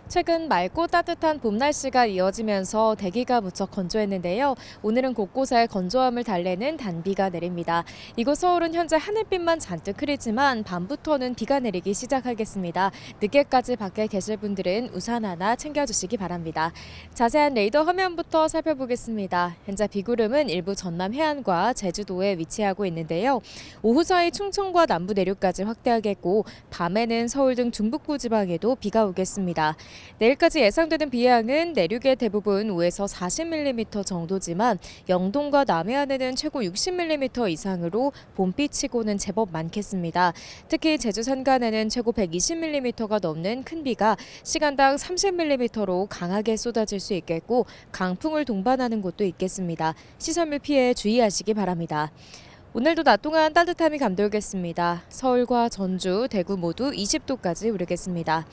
최근 맑고 따뜻한 봄 날씨가 이어지면서 대기가 무척 건조했는데요. 오늘은 곳곳에 건조함을 달래는 단비가 내립니다. 이곳 서울은 현재 하늘빛만 잔뜩 흐리지만 밤부터는 비가 내리기 시작하겠습니다. 늦게까지 밖에 계실 분들은 우산 하나 챙겨주시기 바랍니다. 자세한 레이더 화면부터 살펴보겠습니다. 현재 비구름은 일부 전남 해안과 제주도에 위치하고 있는데요. 오후 사이 충청과 남부 내륙까지 확대하겠고 밤에는 서울 등 중북부 지방에도 비가 오겠습니다. 내일까지 예상되는 비양은 내륙의 대부분 5에서 40mm 정도지만 영동과 남해안에는 최고 60mm 이상으로 봄비치고는 제법 많겠습니다. 특히 제주 산간에는 최고 120mm가 넘는 큰 비가 시간당 30mm로 강하게 쏟아질 수 있겠고 강풍을 동반하는 곳도 있겠습니다. 시설물 피해 주의하시기 바랍니다. 오늘도 낮 동안 따뜻함이 감돌겠습니다. 서울과 전주, 대구 모두 20도까지 오르겠습니다.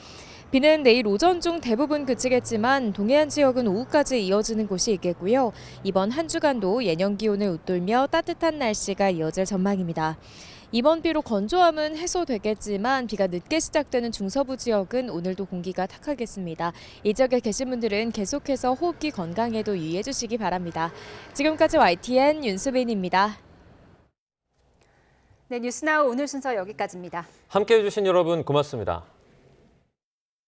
비는 내일 오전 중 대부분 그치겠지만 동해안 지역은 오후까지 이어지는 곳이 있겠고요. 이번 한 주간도 예년 기온을 웃돌며 따뜻한 날씨가 이어질 전망입니다. 이번 비로 건조함은 해소되겠지만 비가 늦게 시작되는 중서부 지역은 오늘도 공기가 탁하겠습니다. 이 지역에 계신 분들은 계속해서 호흡기 건강에도 유의해 주시기 바랍니다. 지금까지 YTN 윤수빈입니다. 네, 뉴스나우 오늘 순서 여기까지입니다. 함께해 주신 여러분 고맙습니다.